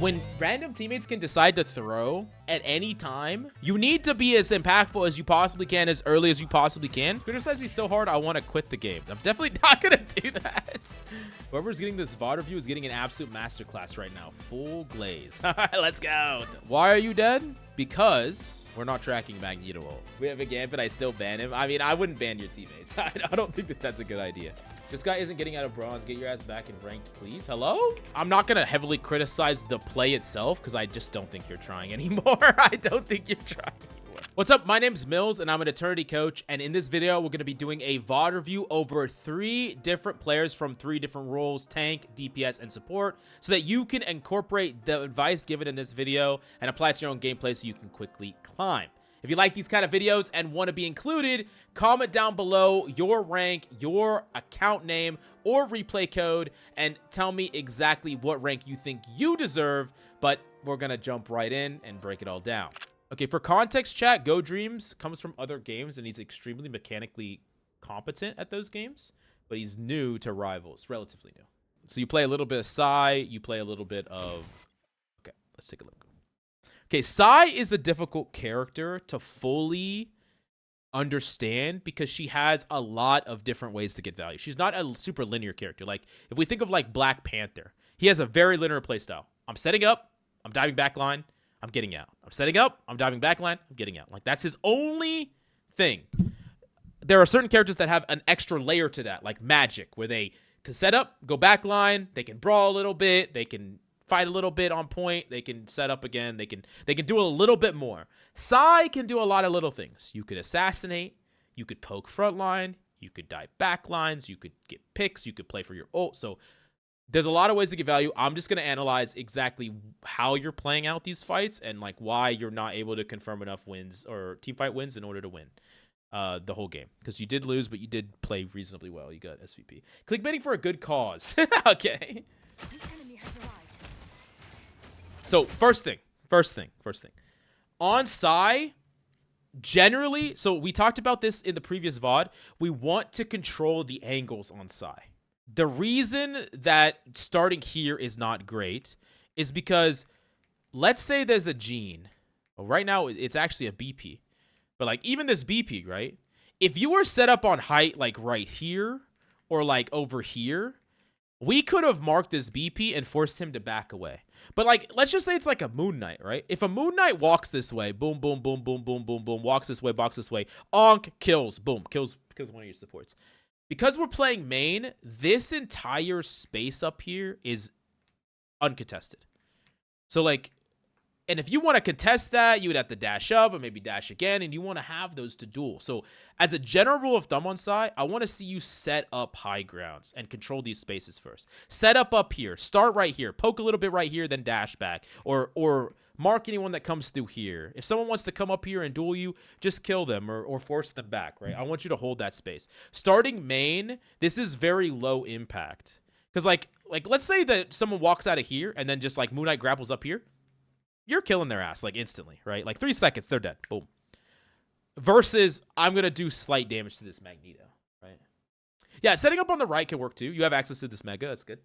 when random teammates can decide to throw at any time, you need to be as impactful as you possibly can, as early as you possibly can. Criticize me so hard, I want to quit the game. I'm definitely not going to do that. Whoever's getting this VOD review is getting an absolute masterclass right now. Full glaze. All right, let's go. Why are you dead? Because we're not tracking Magneto. We have a Gambit, I still ban him. I mean, I wouldn't ban your teammates. I don't think that that's a good idea. This guy isn't getting out of bronze. Get your ass back in ranked, please. Hello? I'm not going to heavily criticize the play itself because I just don't think you're trying anymore. I don't think you're trying anymore. What's up? My name's Mills, and I'm an eternity coach. And in this video, we're going to be doing a VOD review over 3 different players from 3 different roles, tank, DPS, and support, so that you can incorporate the advice given in this video and apply it to your own gameplay so you can quickly climb. If you like these kind of videos and want to be included, comment down below your rank, your account name, or replay code, and tell me exactly what rank you think you deserve, but we're going to jump right in and break it all down. Okay, for context, chat, Go Dreams comes from other games, and he's extremely mechanically competent at those games, but he's new to Rivals, relatively new. So you play a little bit of Psy, you play a little bit of... Okay, let's take a look. Okay, Psy is a difficult character to fully understand because she has a lot of different ways to get value. She's not a super linear character. Like, if we think of, like, Black Panther, he has a very linear playstyle. I'm setting up, I'm diving back line, I'm getting out. I'm setting up, I'm diving back line, I'm getting out. Like, that's his only thing. There are certain characters that have an extra layer to that, like Magic, where they can set up, go back line, they can brawl a little bit, they can fight a little bit on point, they can set up again, they can do a little bit more. Psy can do a lot of little things. You could assassinate, you could poke front line, you could dive back lines, you could get picks, you could play for your ult. So there's a lot of ways to get value. I'm just going to analyze exactly how you're playing out these fights and like why you're not able to confirm enough wins or team fight wins in order to win the whole game, because you did lose, but you did play reasonably well. You got SVP. Clickbaiting for a good cause. Okay. So first thing. On Psy, generally, so we talked about this in the previous VOD, we want to control the angles on Psy. The reason that starting here is not great is because, let's say there's a Gene. Well, right now, it's actually a BP. But like, even this BP, right? If you were set up on height like right here or like over here, we could have marked this BP and forced him to back away. But like, let's just say it's like a Moon Knight, right? If a Moon Knight walks this way, boom, boom, boom, boom, boom, boom, boom, walks this way, onk, kills, boom, kills one of your supports. Because we're playing main, this entire space up here is uncontested. So like, and if you want to contest that, you would have to dash up or maybe dash again, and you want to have those to duel. So as a general rule of thumb on Psy, I want to see you set up high grounds and control these spaces first. Set up here, start right here, poke a little bit right here, then dash back, or mark anyone that comes through here. If someone wants to come up here and duel you, just kill them or force them back, right? I want you to hold that space. Starting main, this is very low impact. Because like let's say that someone walks out of here and then just like Moon Knight grapples up here. You're killing their ass like instantly, right? Like 3 seconds, they're dead. Boom. Versus I'm going to do slight damage to this Magneto, right? Yeah, setting up on the right can work too. You have access to this Mega. That's good.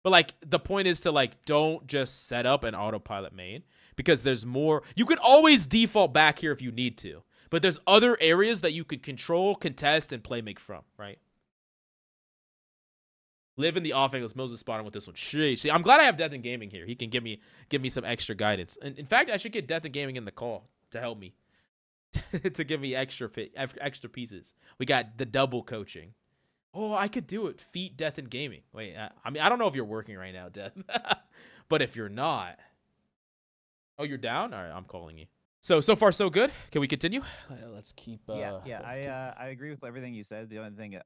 But like the point is to like don't just set up an autopilot main, because there's more. You can always default back here if you need to, but there's other areas that you could control, contest, and play make from, right? Live in the off angles. Mills is spotting with this one. Sheesh. I'm glad I have Deathandgaming here. He can give me some extra guidance. And in fact, I should get Deathandgaming in the call to help me, to give me extra pieces. We got the double coaching. Oh, I could do it. Feat Deathandgaming. Wait, I mean, I don't know if you're working right now, Death, but if you're not, oh, you're down. All right, I'm calling you. So far so good. Can we continue? Let's keep. I agree with everything you said. The only thing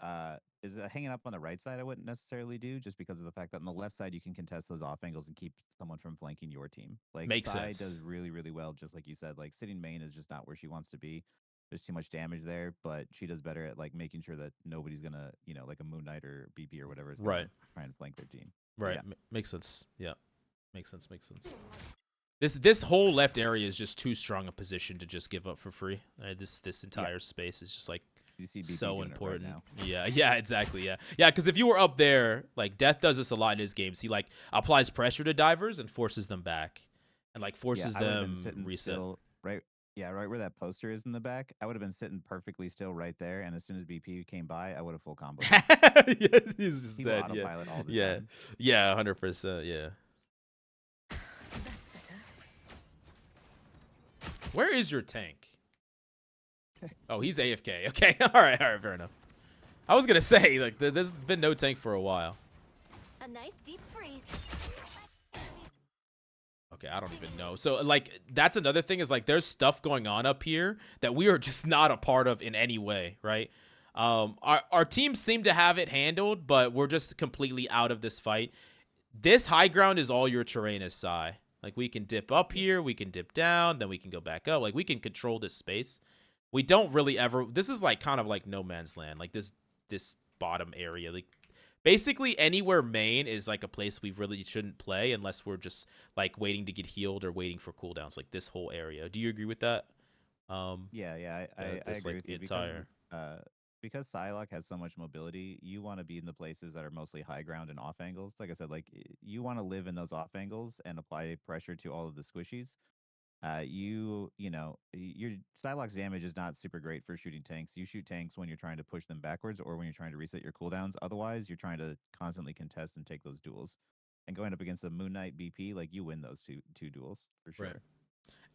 is hanging up on the right side I wouldn't necessarily do, just because of the fact that on the left side you can contest those off angles and keep someone from flanking your team. Like Makes Psy sense. does really well, just like you said. Like sitting main is just not where she wants to be. There's too much damage there, but she does better at like making sure that nobody's gonna, like a Moon Knight or BP or whatever is gonna try and flank their team. Right. Yeah. Makes sense. Yeah. Makes sense. This whole left area is just too strong a position to just give up for free. This entire space is just like You see BP so doing important. it right now. Yeah, exactly. Yeah, because if you were up there, like Death does this a lot in his games. He like applies pressure to divers and forces them back, and like forces I would have been them sitting reset. still, right? Yeah, right where that poster is in the back. I would have been sitting perfectly still right there, and as soon as BP came by, I would have full combo. Yeah, he's just He dead. will Yeah, autopilot all the yeah, time. yeah, 100%. Yeah. Where is your tank? Oh, he's AFK. Okay, all right, fair enough. I was gonna say like there's been no tank for a while. A nice deep freeze. Okay, I don't even know. So like that's another thing is like there's stuff going on up here that we are just not a part of in any way, right? Our teams seem to have it handled, but we're just completely out of this fight. This high ground is all your terrain as Psy. Like we can dip up here, we can dip down, then we can go back up. Like we can control this space. We don't really ever. This is like kind of like no man's land. Like this bottom area. Like basically anywhere main is like a place we really shouldn't play unless we're just like waiting to get healed or waiting for cooldowns. Like this whole area. Do you agree with that? Yeah, I agree with you because Psylocke has so much mobility. You want to be in the places that are mostly high ground and off angles. Like I said, like you want to live in those off angles and apply pressure to all of the squishies. Your Psylocke's damage is not super great for shooting tanks. You shoot tanks when you're trying to push them backwards or when you're trying to reset your cooldowns. Otherwise, you're trying to constantly contest and take those duels. And going up against a Moon Knight BP, like you win those two duels for sure. Right.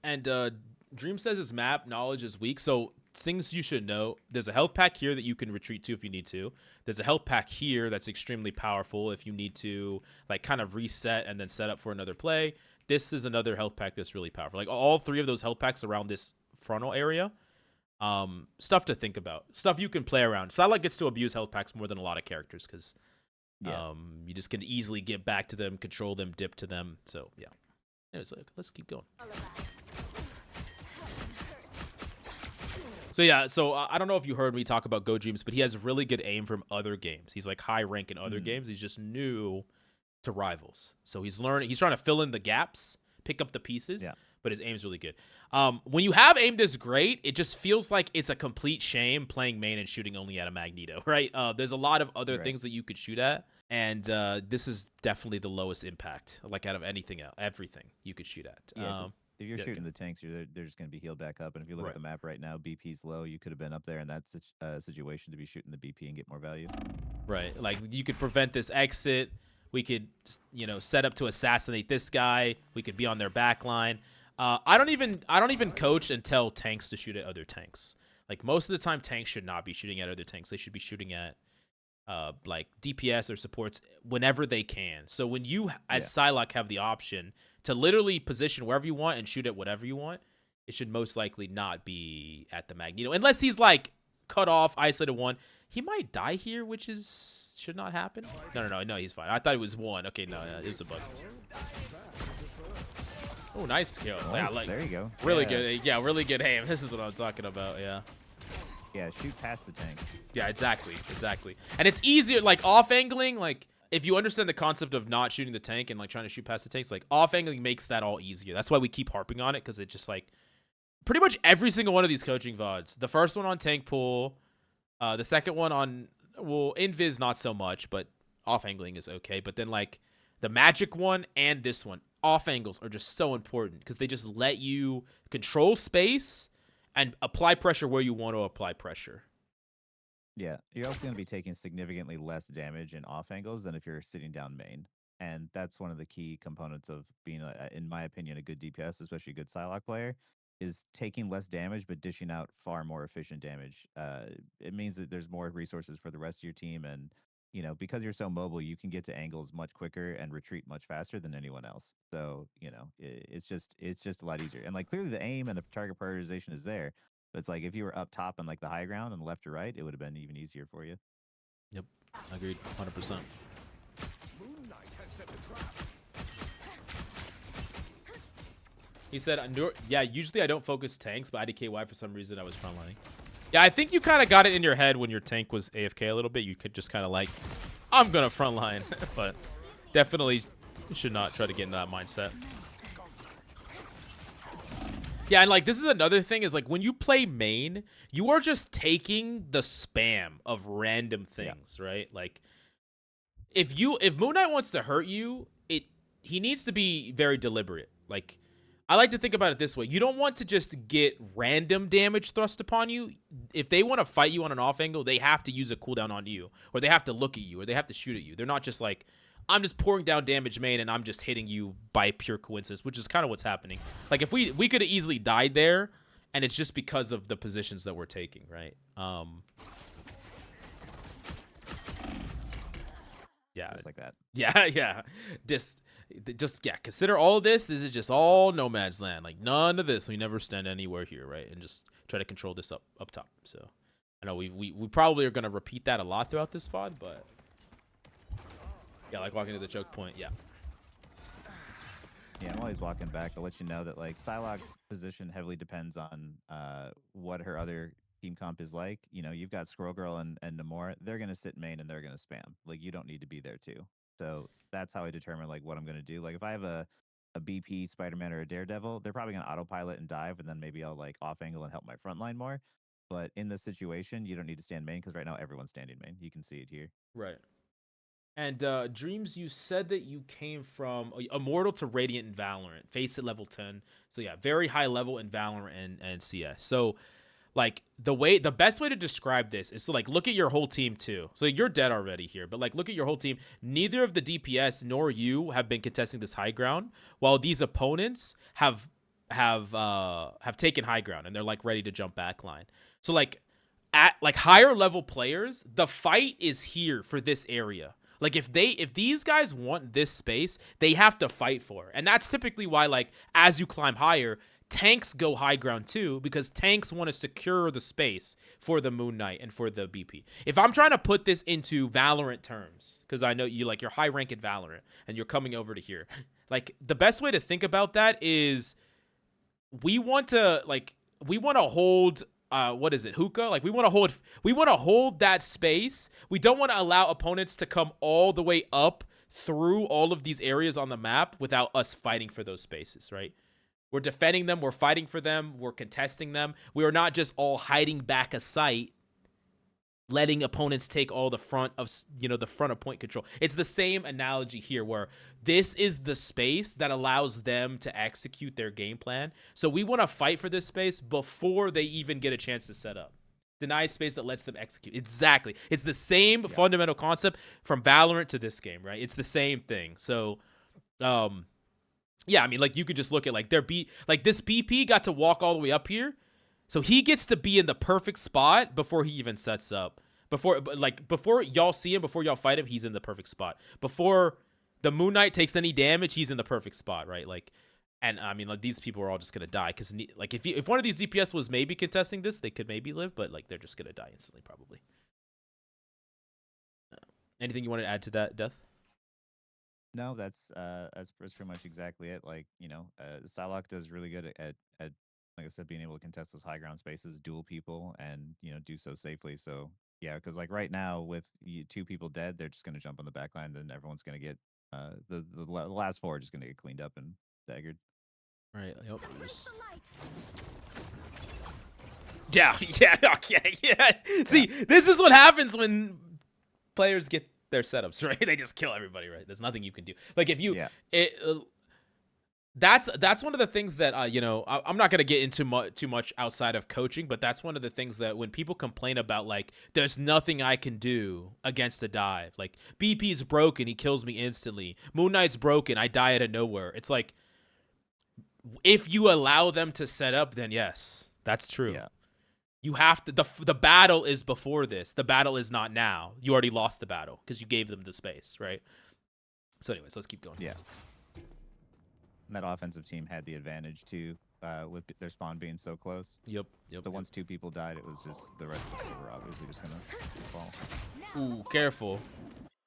And Dream says his map knowledge is weak. So things you should know. There's a health pack here that you can retreat to if you need to. There's a health pack here that's extremely powerful if you need to like kind of reset and then set up for another play. This is another health pack that's really powerful. Like all three of those health packs around this frontal area. Stuff to think about. Stuff you can play around. Psylocke gets to abuse health packs more than a lot of characters because you just can easily get back to them, control them, dip to them. So yeah. Anyways, let's keep going. So yeah, I don't know if you heard me talk about Go Dreams, but he has really good aim from other games. He's like high rank in other games. He's just new to Rivals. So he's learning. He's trying to fill in the gaps, pick up the pieces. Yeah. But his aim's really good. When you have aim this great, it just feels like it's a complete shame playing main and shooting only at a Magneto, right? There's a lot of other things that you could shoot at, and this is definitely the lowest impact, like out of anything else, everything you could shoot at. Yeah, if you're shooting the tanks, they're just going to be healed back up. And if you look at the map right now, BP's low. You could have been up there in that situation to be shooting the BP and get more value. Right. Like you could prevent this exit. We could, set up to assassinate this guy. We could be on their back line. I don't even coach and tell tanks to shoot at other tanks. Like most of the time, tanks should not be shooting at other tanks. They should be shooting at like DPS or supports whenever they can. So when you as Psylocke have the option to literally position wherever you want and shoot at whatever you want, it should most likely not be at the Magneto unless he's like cut off, isolated one. He might die here, which should not happen. No, he's fine. I thought it was one. Okay, no, it was a bug. Oh, nice kill. Nice. Yeah, there you go. Really good. Yeah, really good aim. This is what I'm talking about. Yeah. Yeah, shoot past the tank. Yeah, exactly. And it's easier, like off angling. Like if you understand the concept of not shooting the tank and like trying to shoot past the tanks, like off angling makes that all easier. That's why we keep harping on it because it just like pretty much every single one of these coaching VODs. The first one on tank pool, the second one on invis not so much, but off angling is okay. But then like the magic one and this one. Off angles are just so important because they just let you control space and apply pressure where you want to apply pressure. Yeah, you're also going to be taking significantly less damage in off angles than if you're sitting down main. And that's one of the key components of being, in my opinion, a good DPS, especially a good Psylocke player, is taking less damage but dishing out far more efficient damage. It means that there's more resources for the rest of your team, and because you're so mobile, you can get to angles much quicker and retreat much faster than anyone else. So, it's just a lot easier. And like clearly the aim and the target prioritization is there. But it's like if you were up top on like the high ground and left or right, it would have been even easier for you. Yep. Agreed. 100%. He said, yeah, usually I don't focus tanks, but IDKY for some reason I was frontlining. Yeah, I think you kind of got it in your head when your tank was AFK a little bit. You could just kind of like, I'm going to frontline. But definitely should not try to get into that mindset. Yeah, and like this is another thing is like when you play main, you are just taking the spam of random things, right? Like if Moon Knight wants to hurt you, he needs to be very deliberate. Like I like to think about it this way. You don't want to just get random damage thrust upon you. If they want to fight you on an off angle, they have to use a cooldown on you, or they have to look at you, or they have to shoot at you. They're not just like, I'm just pouring down damage main and I'm just hitting you by pure coincidence, which is kind of what's happening. Like if we could have easily died there, and it's just because of the positions that we're taking, right? Yeah, Just like that. yeah. Just yeah. Consider all of this. This is just all no man's land. Like none of this. We never stand anywhere here, right? And just try to control this up top. So I know we probably are gonna repeat that a lot throughout this VOD, but yeah, like walking to the choke point. Yeah. Yeah, I'm always walking back. I'll let you know that like Psylocke's position heavily depends on what her other team comp is like. You know, you've got Squirrel Girl and Namor. They're gonna sit main and they're gonna spam. Like you don't need to be there too. So that's how I determine like what I'm gonna do. Like if I have a BP, Spider-Man, or a Daredevil, they're probably gonna autopilot and dive, and then maybe I'll like off angle and help my front line more. But in this situation, you don't need to stand main because right now everyone's standing main. You can see it here. Right. And Dreams, you said that you came from Immortal to Radiant in Valorant, face at level 10. So yeah, very high level in Valorant and CS. So like the best way to describe this is to like look at your whole team too. So you're dead already here, but like look at your whole team. Neither of the DPS nor you have been contesting this high ground, while these opponents have taken high ground and they're like ready to jump back line. So like at like higher level players, the fight is here for this area. Like if these guys want this space, they have to fight for it. And that's typically why like as you climb higher, tanks go high ground too, because tanks want to secure the space for the Moon Knight and for the BP. If I'm trying to put this into Valorant terms, because I know you're high rank in Valorant and you're coming over to here, like the best way to think about that is we want to hold what is it, hookah? Like we want to hold that space. We don't want to allow opponents to come all the way up through all of these areas on the map without us fighting for those spaces, right? We're defending them, we're fighting for them, we're contesting them. We are not just all hiding back a site, letting opponents take all the front of, the front of point control. It's the same analogy here where this is the space that allows them to execute their game plan. So we want to fight for this space before they even get a chance to set up. Deny space that lets them execute. Exactly. It's the same fundamental concept from Valorant to this game, right? It's the same thing. So, yeah, I mean, like you could just look at like this BP got to walk all the way up here. So he gets to be in the perfect spot before he even sets up. Before y'all see him, before y'all fight him, he's in the perfect spot. Before the Moon Knight takes any damage, he's in the perfect spot, right? Like, and I mean, like these people are all just gonna die because, like, if one of these DPS was maybe contesting this, they could maybe live, but like they're just gonna die instantly, probably. Anything you want to add to that, Death? No, that's pretty much exactly it. Like, Psylocke does really good at like I said, being able to contest those high ground spaces, duel people, and do so safely. So yeah, because like right now with two people dead, they're just gonna jump on the back line, then everyone's gonna get the last four are just gonna get cleaned up and daggered. Right. Yep. Yeah. See, this is what happens when players get their setups, right? They just kill everybody, right? There's nothing you can do. Like if you, that's one of the things that I'm not gonna get into too much outside of coaching, but that's one of the things that when people complain about like there's nothing I can do against a dive, like BP's broken, he kills me instantly. Moon Knight's broken, I die out of nowhere. It's like if you allow them to set up, then yes, that's true. Yeah. You have to. The battle is before this. The battle is not now. You already lost the battle because you gave them the space, right? So, anyways, let's keep going. Yeah. And that offensive team had the advantage too, with their spawn being so close. Yep. So once two people died, it was just the rest of the team were obviously just gonna fall. Ooh, careful.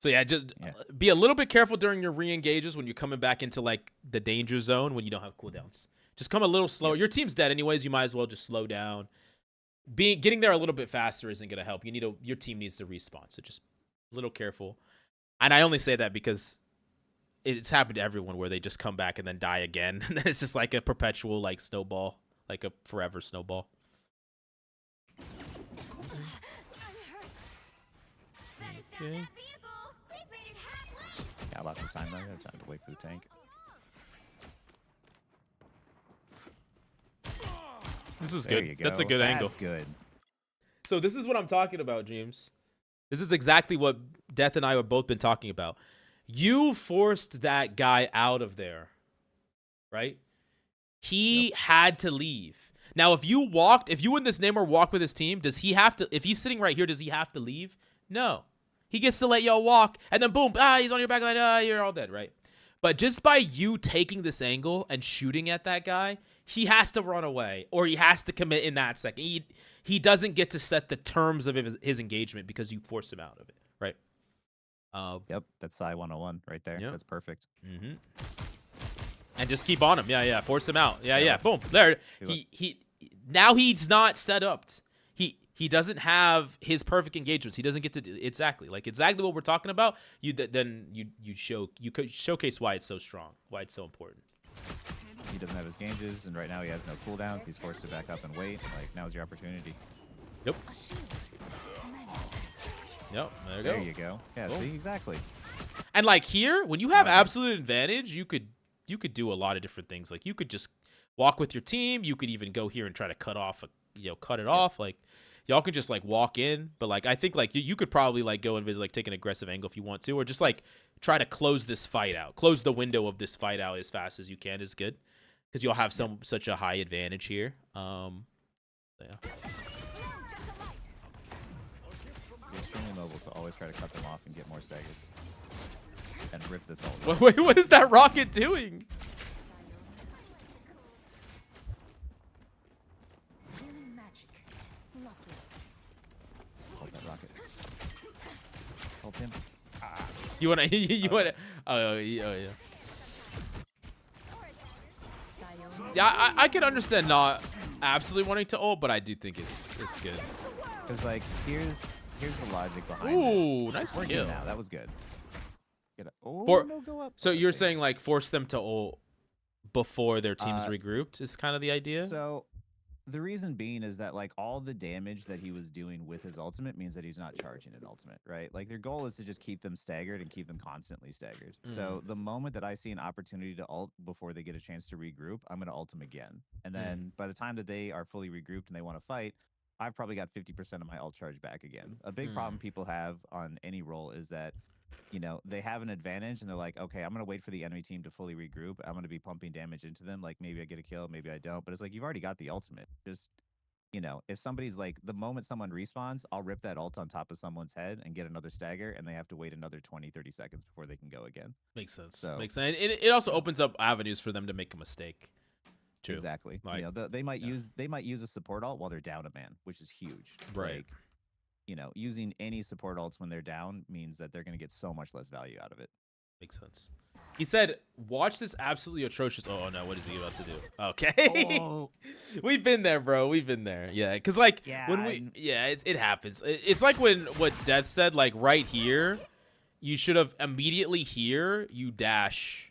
So yeah, just be a little bit careful during your re-engages when you're coming back into like the danger zone when you don't have cooldowns. Just come a little slower. Your team's dead anyways. You might as well just slow down. Getting there a little bit faster isn't gonna help. Your team needs to respawn, so just a little careful. And I only say that because it's happened to everyone where they just come back and then die again, and then it's just like a perpetual like snowball like a forever snowball. Okay. Got lots of time though. Time to wait for the tank. This is There good. you go. That's a good angle. That's good. So this is what I'm talking about, James. This is exactly what Death and I have both been talking about. You forced that guy out of there, right? He had to leave. Now, if you and this Namor walk with his team, does he have to, if he's sitting right here, does he have to leave? No. He gets to let y'all walk, and then boom, he's on your back line, you're all dead, right? But just by you taking this angle and shooting at that guy, he has to run away, or he has to commit in that second. He doesn't get to set the terms of his engagement because you forced him out of it, right? Yep, that's Psy 101 right there. Yep. That's perfect. Mm-hmm. And just keep on him. Yeah. Force him out. Yeah. Boom. There. He now he's not set up. He doesn't have his perfect engagements. He doesn't get to do exactly what we're talking about. You showcase why it's so strong, why it's so important. He doesn't have his gauges, and right now he has no cooldowns. He's forced to back up and wait. Like, now's your opportunity. Yep. Yep. There you go. Yeah. Cool. See, exactly. And like here, when you have absolute advantage, you could do a lot of different things. Like you could just walk with your team. You could even go here and try to cut it off. Like y'all could just like walk in. But like I think like you could probably like go and visit, like take an aggressive angle if you want to, or just like try to close this fight out, close the window of this fight out as fast as you can is good, because you'll have such a high advantage here. Yeah. You're extremely mobile, so always try to cut them off and get more staggers. And rip this all. Wait, what is that rocket doing? Hold that rocket. Hold him. You wanna? Oh yeah. Yeah, I can understand not absolutely wanting to ult, but I do think it's good. Because like here's the logic behind it. Ooh, nice We're kill. good now. That was good. Oh, no, go up. So Let's you're see. saying like force them to ult before their team's regrouped is kind of the idea? So the reason being is that like all the damage that he was doing with his ultimate means that he's not charging an ultimate, right? Like their goal is to just keep them staggered and keep them constantly staggered. So the moment that I see an opportunity to ult before they get a chance to regroup, I'm going to ult them again. And then by the time that they are fully regrouped and they want to fight, I've probably got 50% of my ult charge back again. A big problem people have on any role is that, you know, they have an advantage and they're like, okay, I'm going to wait for the enemy team to fully regroup. I'm going to be pumping damage into them. Like maybe I get a kill, maybe I don't. But it's like, you've already got the ultimate. Just, you know, if somebody's like, the moment someone respawns, I'll rip that ult on top of someone's head and get another stagger, and they have to wait another 20, 30 seconds before they can go again. Makes sense. So, Makes sense. And it also opens up avenues for them to make a mistake. Too. Exactly. Like, you know, they might use a support ult while they're down a man, which is huge. Right. Like, you know, using any support ults when they're down means that they're going to get so much less value out of it. Makes sense. He said, watch this absolutely atrocious. Oh, no. What is he about to do? Okay. Oh. We've been there, bro. We've been there. Yeah. Because, like, it happens. It's like when what Death said, like, right here, you should have immediately here, you just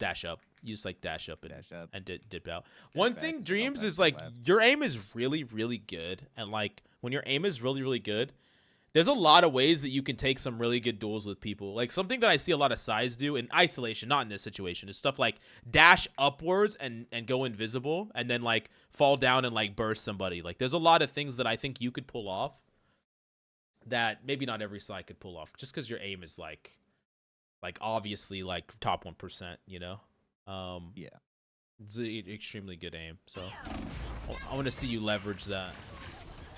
dash up. You just, like, dash up and dip out. One thing, Dreams, is, like, your aim is really, really good. And, like, when your aim is really, really good, there's a lot of ways that you can take some really good duels with people. Like, something that I see a lot of Psys do in isolation, not in this situation, is stuff like dash upwards and go invisible and then, like, fall down and, like, burst somebody. Like, there's a lot of things that I think you could pull off that maybe not every Psy could pull off just because your aim is, like, obviously, like, top 1%, you know? Yeah. It's an extremely good aim. So I want to see you leverage that.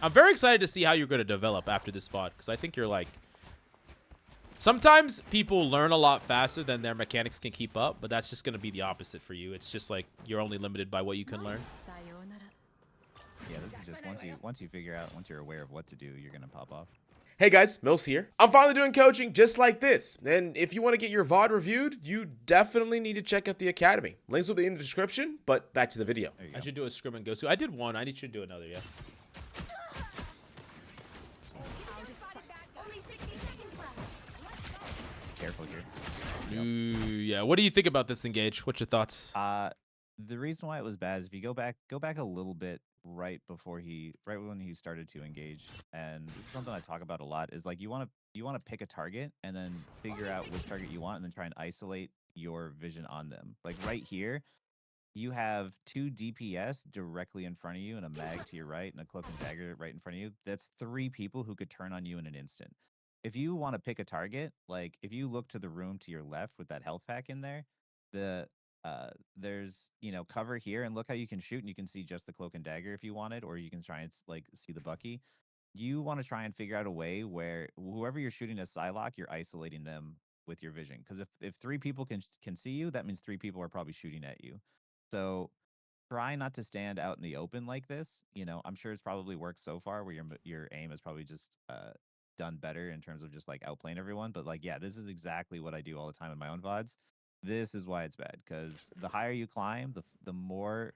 I'm very excited to see how you're going to develop after this spot, because I think you're like... Sometimes people learn a lot faster than their mechanics can keep up, but that's just going to be the opposite for you. It's just like you're only limited by what you can learn. Yeah, this is just once you figure out, once you're aware of what to do, you're going to pop off. Hey guys, Mills here. I'm finally doing coaching just like this, and if you want to get your VOD reviewed, you definitely need to check out the Academy. Links will be in the description, but back to the video. I should do a scrim and go. So I did one. I need you to do another, yeah. Careful here. Ooh, yeah. What do you think about this engage? What's your thoughts? The reason why it was bad is if you go back a little bit right when he started to engage, and this is something I talk about a lot, is like you want to pick a target and then figure out which target you want and then try and isolate your vision on them. Like right here, you have 2 DPS directly in front of you and a mag to your right and a cloak and dagger right in front of you. That's 3 people who could turn on you in an instant. If you want to pick a target, like if you look to the room to your left with that health pack in there, the there's cover here, and look how you can shoot and you can see just the cloak and dagger if you wanted, or you can try and like see the Bucky. You want to try and figure out a way where whoever you're shooting as Psylocke, you're isolating them with your vision. Because if 3 people can see you, that means 3 people are probably shooting at you. So try not to stand out in the open like this. I'm sure it's probably worked so far where your aim is probably just done better in terms of just like outplaying everyone. But like, yeah, this is exactly what I do all the time in my own VODs. This is why it's bad, because the higher you climb, the more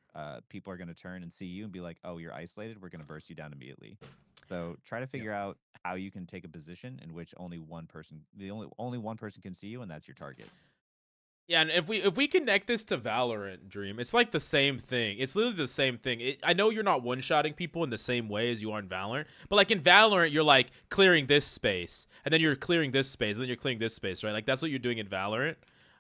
people are going to turn and see you and be like, oh, you're isolated. We're going to burst you down immediately. So try to figure out how you can take a position in which only one person can see you, and that's your target. Yeah, and if we connect this to Valorant, Dream, it's like the same thing. It's literally the same thing. I know you're not one-shotting people in the same way as you are in Valorant, but like in Valorant, you're like clearing this space, and then you're clearing this space, and then you're clearing this space, right? Like that's what you're doing in Valorant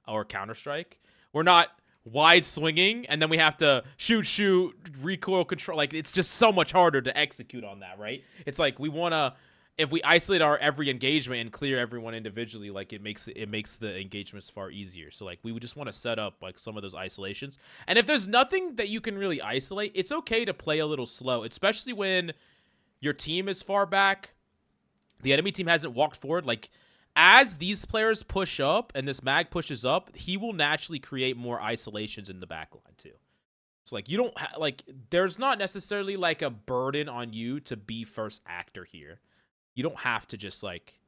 or Counter-Strike. We're not wide swinging, and then we have to shoot, recoil control. Like it's just so much harder to execute on that, right? It's like we want to. If we isolate our every engagement and clear everyone individually, like it makes the engagements far easier. So like we would just want to set up like some of those isolations. And if there's nothing that you can really isolate, it's okay to play a little slow, especially when your team is far back. The enemy team hasn't walked forward. Like as these players push up and this mag pushes up, he will naturally create more isolations in the backline too. So like you don't there's not necessarily like a burden on you to be first actor here. You don't have to just like,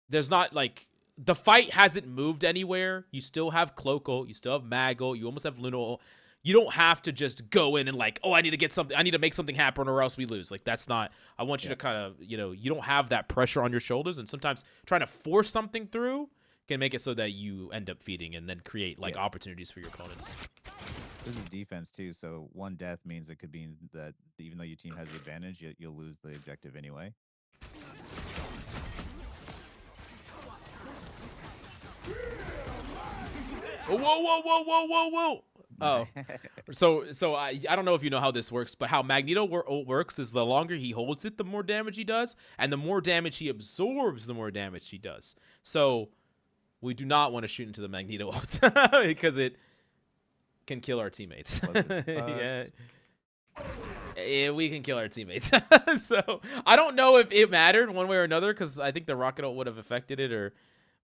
there's not like, the fight hasn't moved anywhere. You still have Cloco, you still have Mago, you almost have Luno. You don't have to just go in and like, oh, I need to make something happen or else we lose. Like that's not, I want you to kind of, you don't have that pressure on your shoulders, and sometimes trying to force something through can make it so that you end up feeding and then create like opportunities for your opponents. This is defense too, so 1 death means it could be that even though your team has the advantage, you'll lose the objective anyway. Whoa. Oh, so I don't know if you know how this works, but how Magneto works is the longer he holds it, the more damage he does, and the more damage he absorbs, the more damage he does. So we do not want to shoot into the Magneto ult because it can kill our teammates. Yeah, we can kill our teammates. So I don't know if it mattered one way or another, because I think the rocket ult would have affected it,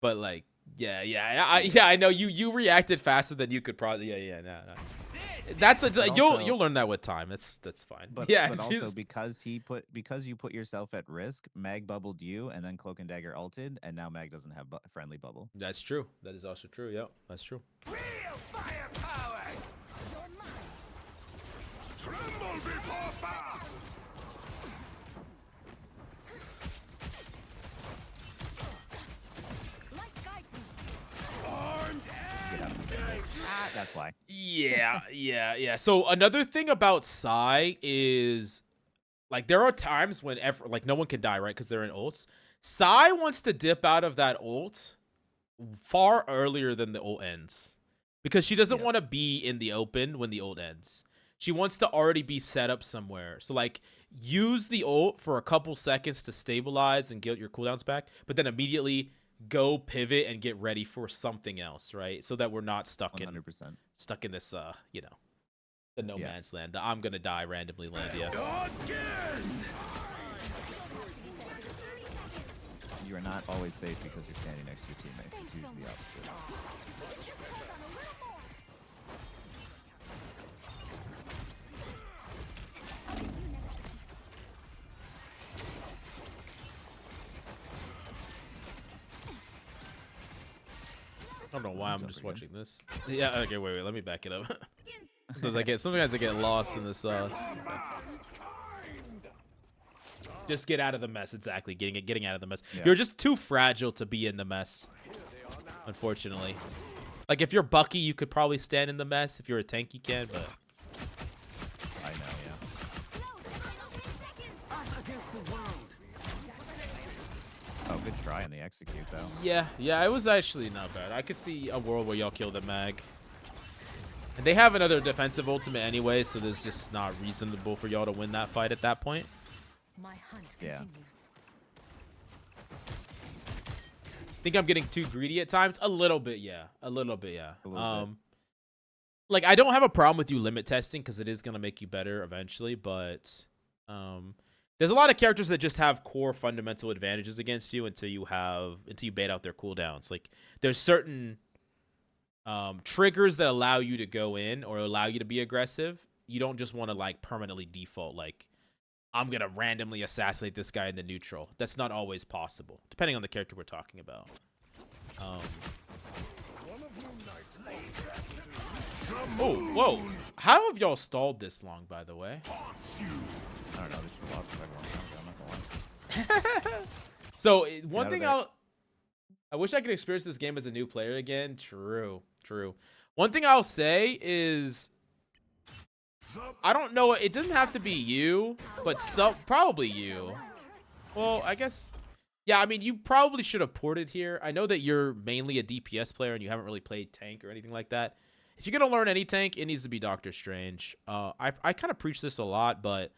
but like, I know you reacted faster than you could probably. No. That's you'll learn that with time. That's fine. But also because you put yourself at risk, Mag bubbled you, and then Cloak and Dagger ulted, and now Mag doesn't have friendly bubble. That's true. That is also true. Yeah, that's true. Real firepower! Tremble before fast! That's why. Yeah. So another thing about Psy is, like, there are times when no one can die, right? Because they're in ults. Psy wants to dip out of that ult far earlier than the ult ends, because she doesn't want to be in the open when the ult ends. She wants to already be set up somewhere. So, like, use the ult for a couple seconds to stabilize and get your cooldowns back, but then immediately go pivot and get ready for something else, right? So that we're not stuck 100%. in this, the no man's land. The I'm gonna die randomly land. Yeah. You are not always safe because you're standing next to your teammates. It's usually the opposite. I don't know why I'm just watching this. Yeah, okay, wait, let me back it up. Sometimes I get lost in the sauce. Just get out of the mess, exactly. Getting out of the mess. Yeah. You're just too fragile to be in the mess, unfortunately. Like if you're Bucky, you could probably stand in the mess. If you're a tank, you can. But I know, yeah. Us against the world. Oh, good try on the execute though. yeah, it was actually not bad. I could see a world where y'all kill the mag. And they have another defensive ultimate anyway, so there's just not reasonable for y'all to win that fight at that point. My hunt Yeah. continues. Think I'm getting too greedy at times? A little bit, yeah. A little bit, yeah. A little bit. Like I don't have a problem with you limit testing because it is gonna make you better eventually, but there's a lot of characters that just have core fundamental advantages against you until you bait out their cooldowns. Like there's certain triggers that allow you to go in or allow you to be aggressive. You don't just want to like permanently default like I'm gonna randomly assassinate this guy in the neutral. That's not always possible, depending on the character we're talking about. Oh, whoa! How have y'all stalled this long, by the way? I don't know. This lost everyone. I'm not gonna lie. So one out of thing there. I wish I could experience this game as a new player again. True. One thing I'll say is I don't know. It doesn't have to be you, but probably you. Well, I guess. Yeah, I mean, you probably should have ported here. I know that you're mainly a DPS player and you haven't really played tank or anything like that. If you're going to learn any tank, it needs to be Doctor Strange. I kind of preach this a lot, but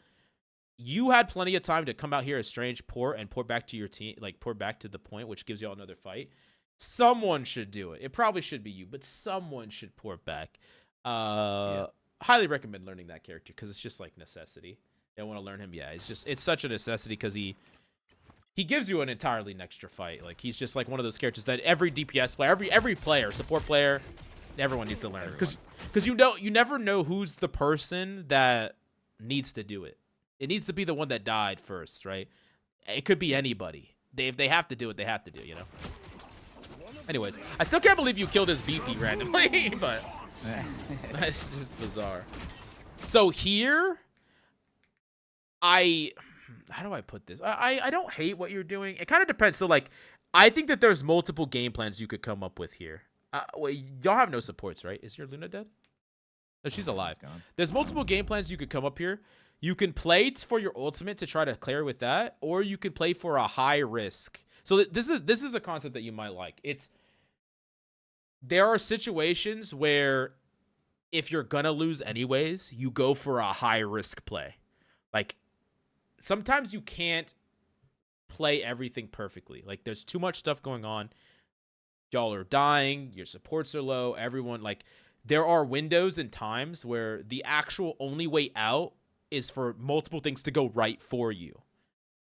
you had plenty of time to come out here as Strange, port back to your team, like port back to the point, which gives you all another fight. Someone should do it. It probably should be you, but someone should port back. Highly recommend learning that character because it's just like necessity. They want to learn him. Yeah, it's such a necessity because he gives you an entirely extra fight. Like he's just like one of those characters that every DPS player, every player, support player, everyone needs to learn because you never know who's the person that needs to do it. It needs to be the one that died first, right? It could be anybody. If they have to do it, they have to do it, you know? Anyways, I still can't believe you killed his BP randomly, but that's just bizarre. So here, how do I put this? I don't hate what you're doing. It kind of depends. So, like, I think that there's multiple game plans you could come up with here. Wait, y'all have no supports, right? Is your Luna dead? No, she's alive. There's multiple game plans you could come up here. You can play for your ultimate to try to clear with that, or you could play for a high risk. So this is a concept that you might like. There are situations where if you're gonna lose anyways, you go for a high risk play. Like sometimes you can't play everything perfectly. Like there's too much stuff going on. Y'all are dying, your supports are low, everyone like there are windows and times where the actual only way out is for multiple things to go right for you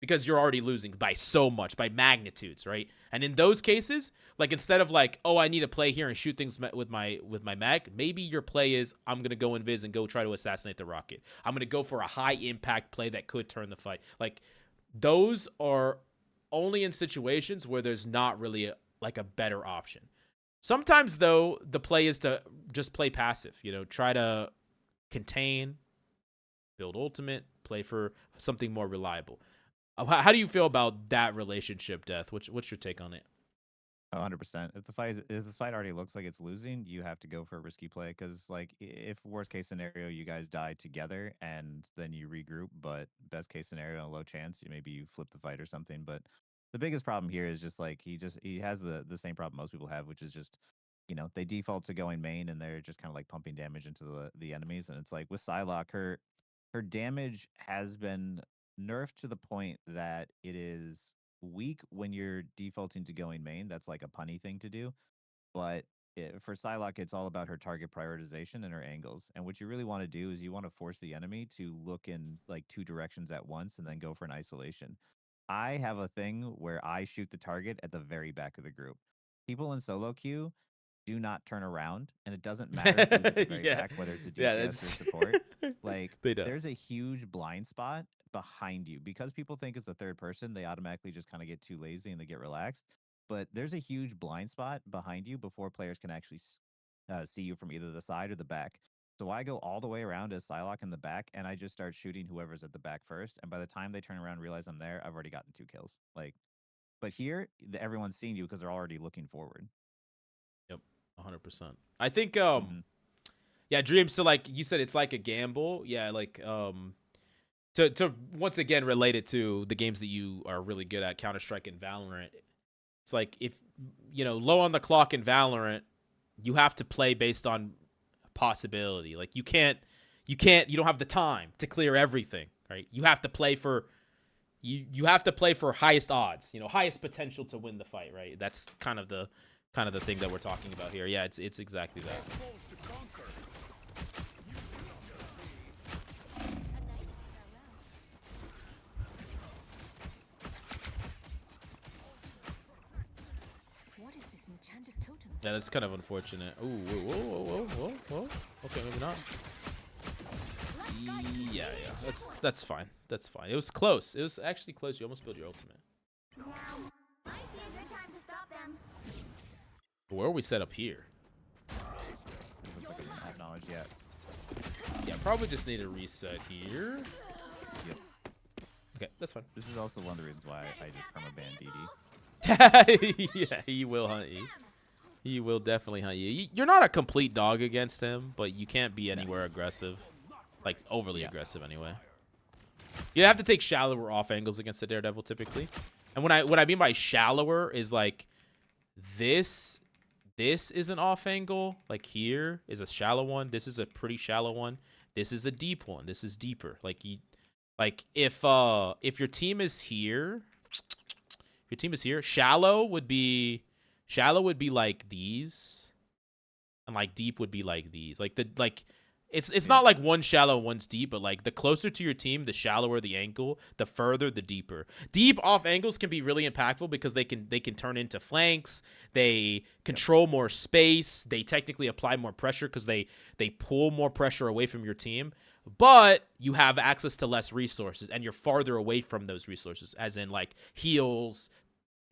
because you're already losing by so much, by magnitudes, right? And in those cases, like instead of like, oh, I need to play here and shoot things with my mag, maybe your play is I'm going to go invis and go try to assassinate the rocket. I'm going to go for a high impact play that could turn the fight. Like those are only in situations where there's not really a better option. Sometimes though, the play is to just play passive, you know, try to contain, build ultimate, play for something more reliable. How do you feel about that relationship, Death? What's your take on it? 100%. If the fight already looks like it's losing, you have to go for a risky play because, like, if worst case scenario you guys die together and then you regroup, but best case scenario, a low chance, maybe you flip the fight or something. But the biggest problem here is just like he has the same problem most people have, which is just they default to going main and they're just kind of like pumping damage into the enemies, and it's like with Psylocke, her damage has been nerfed to the point that it is weak when you're defaulting to going main. That's like a punny thing to do. But for Psylocke, it's all about her target prioritization and her angles. And what you really want to do is you want to force the enemy to look in like two directions at once and then go for an isolation. I have a thing where I shoot the target at the very back of the group. People in solo queue do not turn around, and it doesn't matter who's at the very back, whether it's a DPS or support. Like, there's a huge blind spot behind you because people think it's a third person. They automatically just kind of get too lazy and they get relaxed. But there's a huge blind spot behind you before players can actually see you from either the side or the back. So I go all the way around as Psylocke in the back, and I just start shooting whoever's at the back first. And by the time they turn around and realize I'm there, I've already gotten 2 kills. Like, but here, everyone's seeing you because they're already looking forward. Yep. 100%. I think yeah, Dreams, so like you said, it's like a gamble. Yeah, like to once again relate it to the games that you are really good at, Counter-Strike and Valorant. It's like if low on the clock in Valorant, you have to play based on possibility. Like you don't have the time to clear everything, right? You have to play for you have to play for highest odds, highest potential to win the fight, right? That's kind of the thing that we're talking about here. Yeah, it's exactly that. What is this enchanted totem? Yeah, that's kind of unfortunate. Ooh, whoa. Okay, maybe not. Yeah. That's fine. That's fine. It was close. It was actually close. You almost built your ultimate. Now might be a good time to stop them. Where are we set up here? Looks like I didn't have knowledge yet. Yeah, probably just need a reset here. Yep. Okay, that's fine. This is also one of the reasons why I just permaban DD. Yeah, he will hunt you. He will definitely hunt you. You're not a complete dog against him, but you can't be anywhere aggressive. Like, overly aggressive anyway. You have to take shallower off angles against the Daredevil typically. And what I mean by shallower is like this is an off angle. Like here is a shallow one. This is a pretty shallow one. This is a deep one. This is deeper. Like if your team is here, shallow would be like these, and like deep would be like these. It's not like one shallow, one's deep, but like the closer to your team, the shallower the angle, the further, the deeper. Deep off angles can be really impactful because they can turn into flanks. They control more space. They technically apply more pressure because they pull more pressure away from your team. But you have access to less resources, and you're farther away from those resources, as in like heals,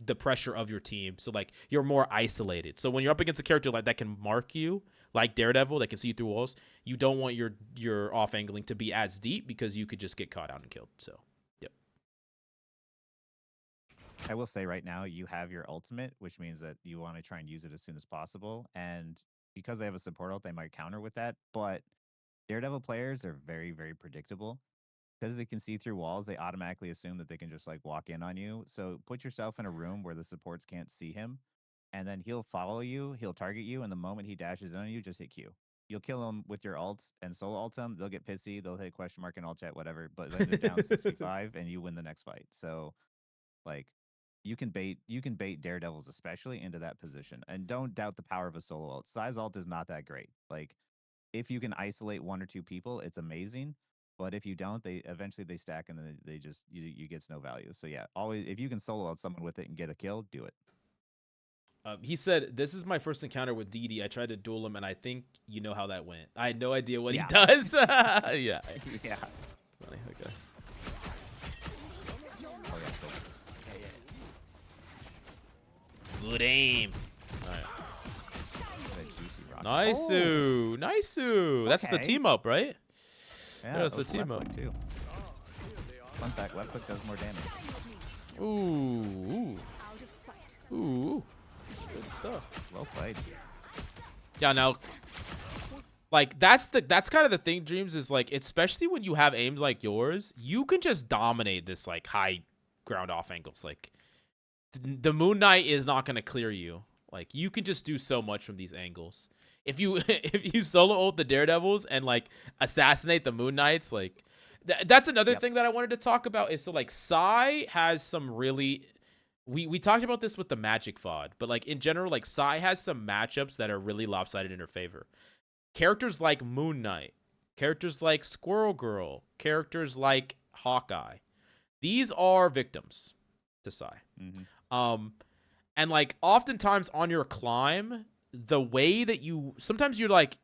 the pressure of your team. So like you're more isolated. So when you're up against a character like that can mark you, like Daredevil, that can see you through walls, you don't want your off angling to be as deep because you could just get caught out and killed. So yep. I will say right now you have your ultimate, which means that you want to try and use it as soon as possible. And because they have a support ult, they might counter with that. But Daredevil players are very, very predictable. Because they can see through walls, they automatically assume that they can just like walk in on you. So put yourself in a room where the supports can't see him, and then he'll follow you, he'll target you, and the moment he dashes in on you, just hit Q. You'll kill him with your ult and solo ult him. They'll get pissy, they'll hit question mark and alt chat, whatever. But then they're down 6v5 and you win the next fight. So like you can bait Daredevils especially into that position. And don't doubt the power of a solo ult. Size ult is not that great. Like if you can isolate one or two people, it's amazing. But if you don't, they eventually stack and then they just you get no value. So yeah, always if you can solo out someone with it and get a kill, do it. He said, "This is my first encounter with DD. I tried to duel him, and I think you know how that went. I had no idea what he does." Yeah. Yeah. Funny. Okay. Oh, yeah, cool. Good aim. All right. That juicy rock. Nice. That's the Okay. team up, right? Yeah, That's the those team left up. click too. Fun fact, left click does more damage. Ooh. Out of sight. Ooh. Good stuff. Well played. Yeah, now, like, that's kind of the thing, Dreams, is, like, especially when you have aims like yours, you can just dominate this, like, high ground off angles. Like, the Moon Knight is not going to clear you. Like, you can just do so much from these angles. If you solo ult the Daredevils and, like, assassinate the Moon Knights, like, that's another thing that I wanted to talk about is, so, like, Psy has some really... We talked about this with the Magic VOD, but like in general, like Psy has some matchups that are really lopsided in her favor. Characters like Moon Knight, characters like Squirrel Girl, characters like Hawkeye. These are victims to Psy. Mm-hmm. And like oftentimes on your climb, the way that sometimes you're like,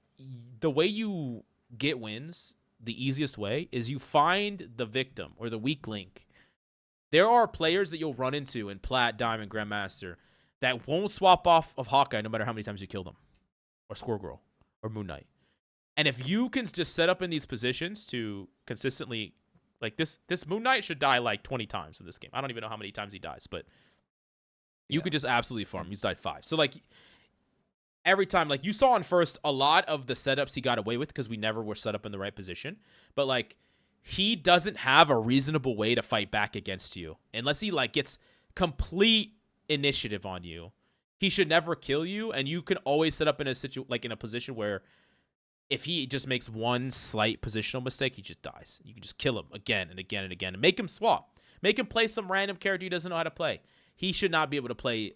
the way you get wins, the easiest way is you find the victim or the weak link. There are players that you'll run into in Plat, Diamond, Grandmaster that won't swap off of Hawkeye no matter how many times you kill them. Or Squirrel Girl. Or Moon Knight. And if you can just set up in these positions to consistently... Like, this Moon Knight should die like 20 times in this game. I don't even know how many times he dies, but you could just absolutely farm. He's died 5. So, like, every time, like you saw on first, a lot of the setups he got away with because we never were set up in the right position. But like, he doesn't have a reasonable way to fight back against you unless he like gets complete initiative on you. He should never kill you, and you can always set up in a in a position where if he just makes one slight positional mistake, he just dies. You can just kill him again and again and again and make him swap. Make him play some random character he doesn't know how to play. He should not be able to play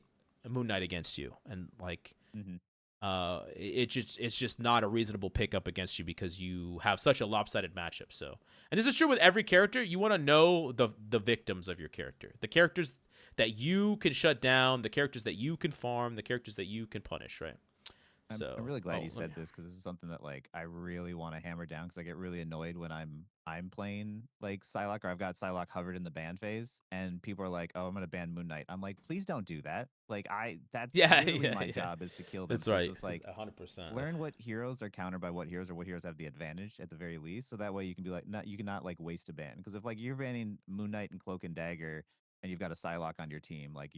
Moon Knight against you. And like it's just not a reasonable pickup against you because you have such a lopsided matchup. So, and this is true with every character. You want to know the victims of your character. The characters that you can shut down, the characters that you can farm, the characters that you can punish, right? I'm really glad you said this because this is something that like I really want to hammer down because I get really annoyed when I'm playing like Psylocke or I've got Psylocke hovered in the ban phase and people are like, "Oh, I'm gonna ban Moon Knight." I'm like, "Please don't do that." Like that's literally my job is to kill them. That's right. It's like 100%. learn what heroes are countered by what heroes or what heroes have the advantage at the very least, so that way you can be like, you cannot like waste a ban because if like you're banning Moon Knight and Cloak and Dagger and you've got a Psylocke on your team, like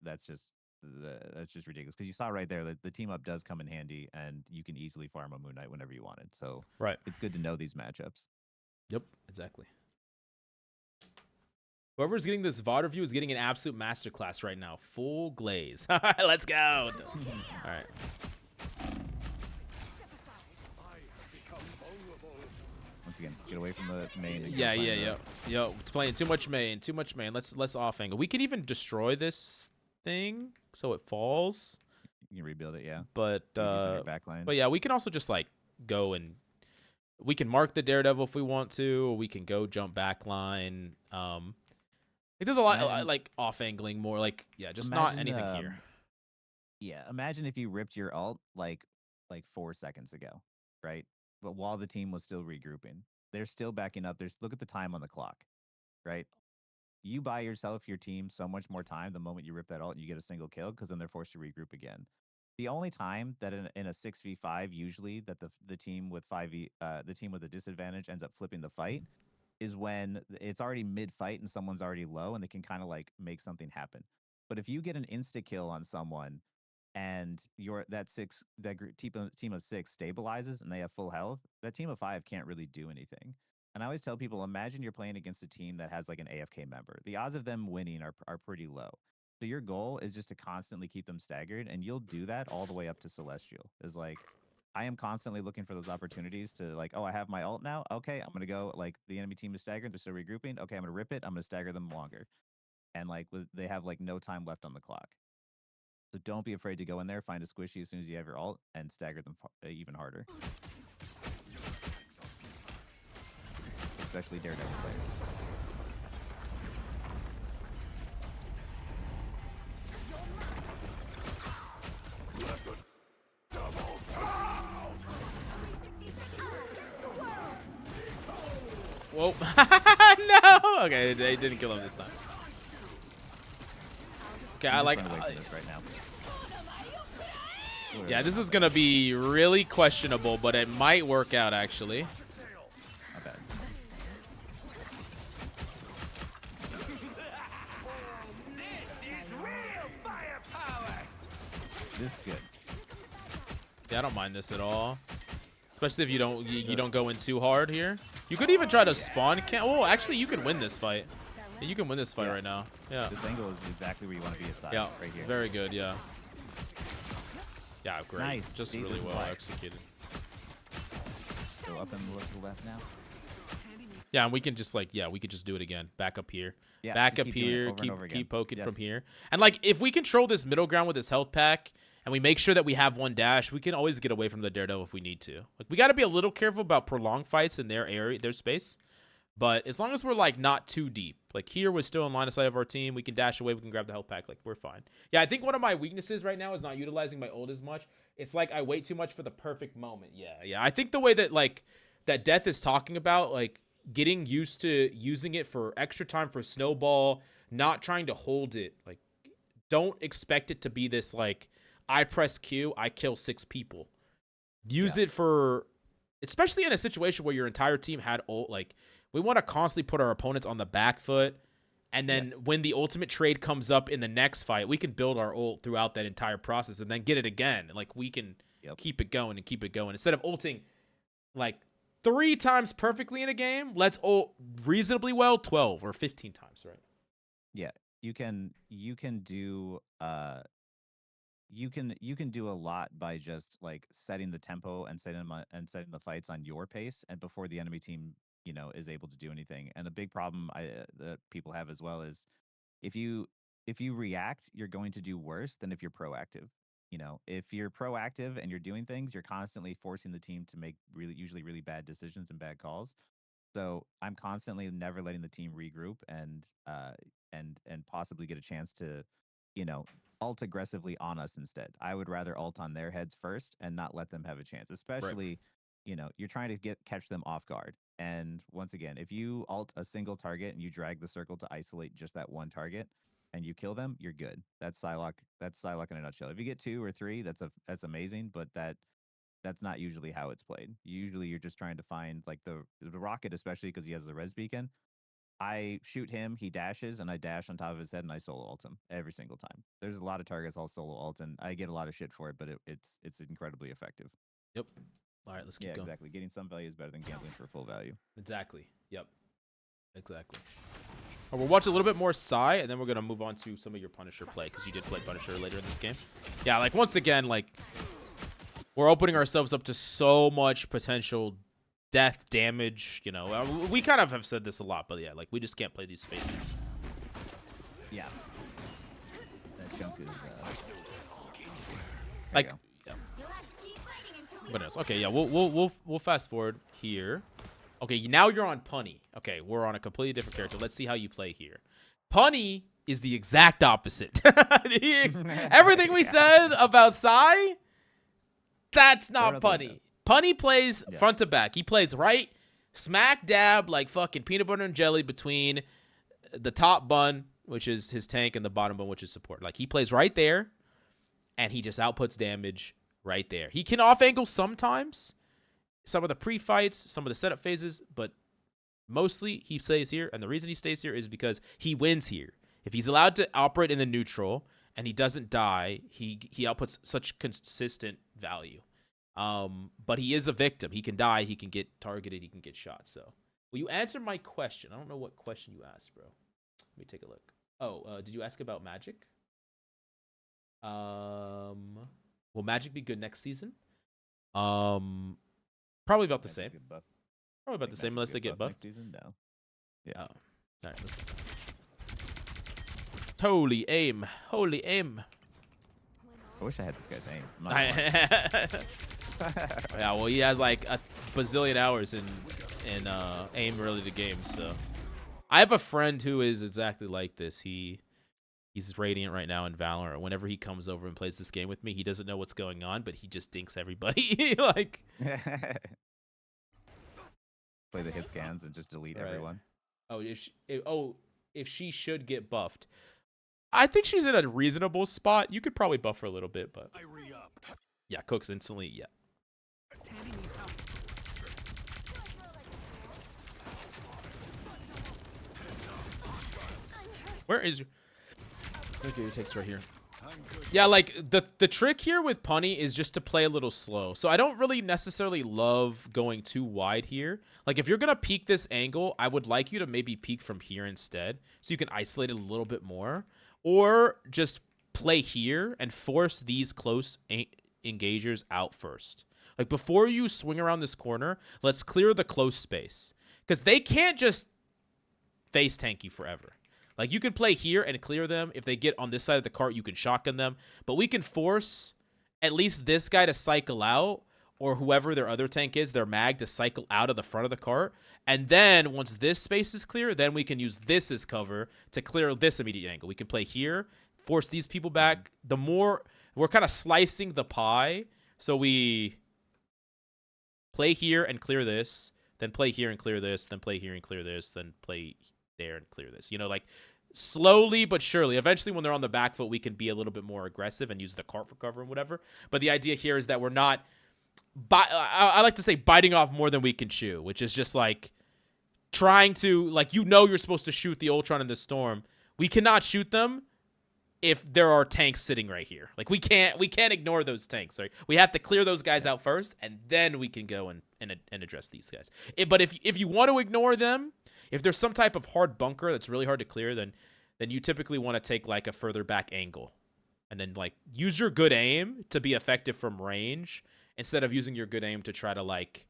that's just ridiculous because you saw right there that the team up does come in handy and you can easily farm a Moon Knight whenever you want it. So it's good to know these matchups. Yep, exactly. Whoever's getting this VOD review is getting an absolute masterclass right now. Full glaze. All right, let's go. All right. Once again, get away from the main. Yeah. Yo, it's playing too much main. Let's off angle. We can even destroy this thing so it falls. You can rebuild it, yeah. But backline. But yeah, we can also just like go and we can mark the Daredevil if we want to, or we can go jump backline. Like there's a lot like off angling more like just not anything here. Yeah, imagine if you ripped your ult like 4 seconds ago, right? But while the team was still regrouping, they're still backing up. Look at the time on the clock, right? You buy yourself, your team, so much more time the moment you rip that ult and you get a single kill because then they're forced to regroup again. The only time that in a 6v5 usually that the team with the team with a disadvantage ends up flipping the fight is when it's already mid-fight and someone's already low and they can kind of like make something happen. But if you get an insta-kill on someone and team of 6 stabilizes and they have full health, that team of 5 can't really do anything. And I always tell people, imagine you're playing against a team that has like an AFK member. The odds of them winning are pretty low. So your goal is just to constantly keep them staggered, and you'll do that all the way up to Celestial. Is like, I am constantly looking for those opportunities to like, oh, I have my ult now. Okay, I'm gonna go like the enemy team is staggered, they're still regrouping. Okay, I'm gonna rip it. I'm gonna stagger them longer, and like they have like no time left on the clock. So don't be afraid to go in there, find a squishy as soon as you have your ult, and stagger them even harder. Especially Daredevil players. Whoa. No! Okay, they didn't kill him this time. Okay, I like this right now. Yeah, this is gonna be really questionable, but it might work out actually. Not bad. This is real firepower. This is good. Yeah, I don't mind this at all. Especially if you don't go in too hard here. You could even try to spawn Oh, actually, you can win this fight. Yeah, you can win this fight right now. Yeah. This angle is exactly where you want to be aside. Yeah, right here. very good. Yeah. Yeah, great. Nice. Just See, really well executed. So up and look to the left now. Yeah, and we can just like we could just do it again. Back up here. Yeah, back up here. Keep poking from here. And like if we control this middle ground with this health pack and we make sure that we have one dash, we can always get away from the Daredevil if we need to. Like we got to be a little careful about prolonged fights in their area, their space. But as long as we're like not too deep, like here we're still in line of sight of our team, we can dash away, we can grab the health pack, like we're fine. Yeah, I think one of my weaknesses right now is not utilizing my ult as much. It's like I wait too much for the perfect moment. Yeah. I think the way that like that Death is talking about, like getting used to using it for extra time for snowball, not trying to hold it. Like don't expect it to be this like I press Q, I kill 6 people. Use it for, especially in a situation where your entire team had ult, like we want to constantly put our opponents on the back foot And then Yes. when the ultimate trade comes up in the next fight, we can build our ult throughout that entire process and then get it again. Like, we can keep it going and keep it going. Instead of ulting, like, 3 times perfectly in a game, let's ult reasonably well 12 or 15 times, right? Yeah, you can do you can do a lot by just like setting the tempo and setting the fights on your pace and before the enemy team is able to do anything. And the big problem that people have as well is if you react, you're going to do worse than if you're proactive. If you're proactive and you're doing things, you're constantly forcing the team to make usually really bad decisions and bad calls. So I'm constantly never letting the team regroup and possibly get a chance to, ult aggressively on us instead. I would rather ult on their heads first and not let them have a chance, especially, you're trying to catch them off guard. And once again, if you ult a single target and you drag the circle to isolate just that one target and you kill them, you're good. That's Psylocke. That's Psylocke in a nutshell. If you get 2 or 3, that's amazing, but that's not usually how it's played. Usually you're just trying to find like the rocket, especially because he has the res beacon. I shoot him, he dashes, and I dash on top of his head and I solo ult him every single time. There's a lot of targets I'll solo ult and I get a lot of shit for it, but it's incredibly effective. Yep. All right, let's keep going. Exactly. Getting some value is better than gambling for full value. Exactly. Yep. Exactly. We'll watch a little bit more Psy, and then we're going to move on to some of your Punisher play, because you did play Punisher later in this game. Yeah, like, once again, like, we're opening ourselves up to so much potential death, damage, We kind of have said this a lot, but yeah, like, we just can't play these spaces. Yeah. That chunk is... like, yeah. What else? Okay, yeah, we'll fast forward here. Okay, now you're on Punny. Okay, we're on a completely different character. Let's see how you play here. Punny is the exact opposite. Everything we said about Psy, that's not Punny. Punny plays front to back. He plays right, smack dab, like fucking peanut butter and jelly between the top bun, which is his tank, and the bottom bun, which is support. Like, he plays right there, and he just outputs damage right there. He can off-angle sometimes, some of the pre-fights, some of the setup phases, but mostly he stays here, and the reason he stays here is because he wins here. If he's allowed to operate in the neutral and he doesn't die, he outputs such consistent value. But he is a victim. He can die, he can get targeted, he can get shot. So, will you answer my question? I don't know what question you asked, bro. Let me take a look. Oh, did you ask about Magic? Will Magic be good next season? Probably about the same. Probably about the same unless they get buffed. Next season? No. Yeah. Oh. All right, let's go. Holy aim. Holy aim. I wish I had this guy's aim. I'm not Yeah, well, he has like a bazillion hours in aim related games, so. I have a friend who is exactly like this. He's Radiant right now in Valorant. Whenever he comes over and plays this game with me, he doesn't know what's going on, but he just dinks everybody. Like, play the hit scans and just delete everyone. Oh, if she should get buffed, I think she's in a reasonable spot. You could probably buff her a little bit, but yeah, cooks instantly. Yeah. Where is your... Okay, your takes right here. Yeah, like, the trick here with Punny is just to play a little slow. So I don't really necessarily love going too wide here. Like, if you're going to peek this angle, I would like you to maybe peek from here instead, so you can isolate it a little bit more. Or just play here and force these close engagers out first. Like, before you swing around this corner, let's clear the close space. Because they can't just face tank you forever. Like, you can play here and clear them. If they get on this side of the cart, you can shotgun them. But we can force at least this guy to cycle out, or whoever their other tank is, their mag, to cycle out of the front of the cart. And then, once this space is clear, then we can use this as cover to clear this immediate angle. We can play here, force these people back. The more... We're kind of slicing the pie. So we play here and clear this, then play here and clear this, then play here and clear this, then play there and clear this. You know, like, slowly but surely. Eventually, when they're on the back foot, we can be a little bit more aggressive and use the cart for cover and whatever. But the idea here is that we're not... I like to say biting off more than we can chew, which is just like trying to, like, you're supposed to shoot the Ultron in the storm. We cannot shoot them if there are tanks sitting right here. Like, we can't ignore those tanks. Right? We have to clear those guys out first, and then we can go and address these guys. But if you want to ignore them, if there's some type of hard bunker that's really hard to clear, then you typically want to take like a further back angle, and then like use your good aim to be effective from range instead of using your good aim to try to like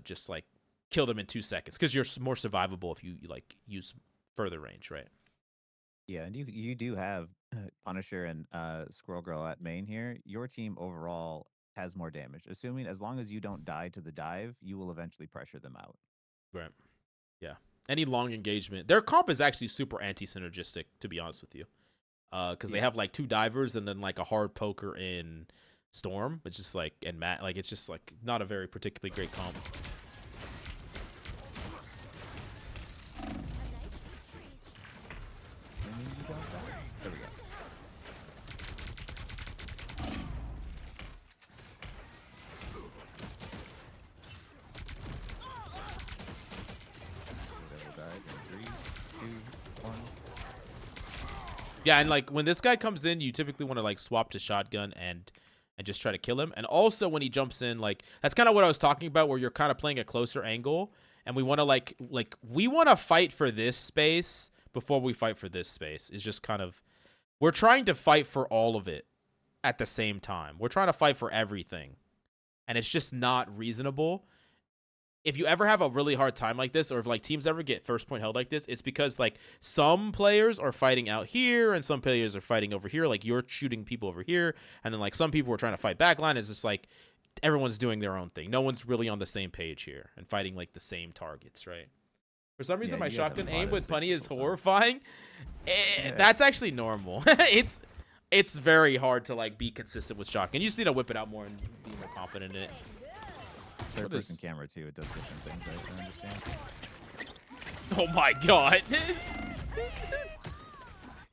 just like kill them in 2 seconds, because you're more survivable if you like use further range, right? Yeah, and you do have Punisher and Squirrel Girl at main here. Your team overall has more damage. Assuming as long as you don't die to the dive, you will eventually pressure them out. Right. Yeah. Any long engagement. Their comp is actually super anti-synergistic, to be honest with you. Because they have like 2 divers and then like a hard poker in Storm. It's just like, and Matt, like, it's just like not a very particularly great comp. Assuming you don't die. There we go. Daredevil died in 3, 2, 1. Yeah, and like when this guy comes in, you typically want to like swap to shotgun and just try to kill him. And also when he jumps in, like that's kind of what I was talking about, where you're kind of playing a closer angle, and we want to like we want to fight for this space before we fight for this space. It's just kind of, we're trying to fight for all of it at the same time. We're trying to fight for everything, and it's just not reasonable. If you ever have a really hard time like this, or if like teams ever get first point held like this, it's because like some players are fighting out here and some players are fighting over here. Like you're shooting people over here, and then like some people are trying to fight backline. It's just like everyone's doing their own thing. No one's really on the same page here and fighting like the same targets, right? For some reason, my shotgun aim with Punny is horrifying. That's actually normal. It's very hard to like be consistent with shotgun. You just need to whip it out more and be more confident in it. Third person camera too, it does different things, right? I understand. Oh my god.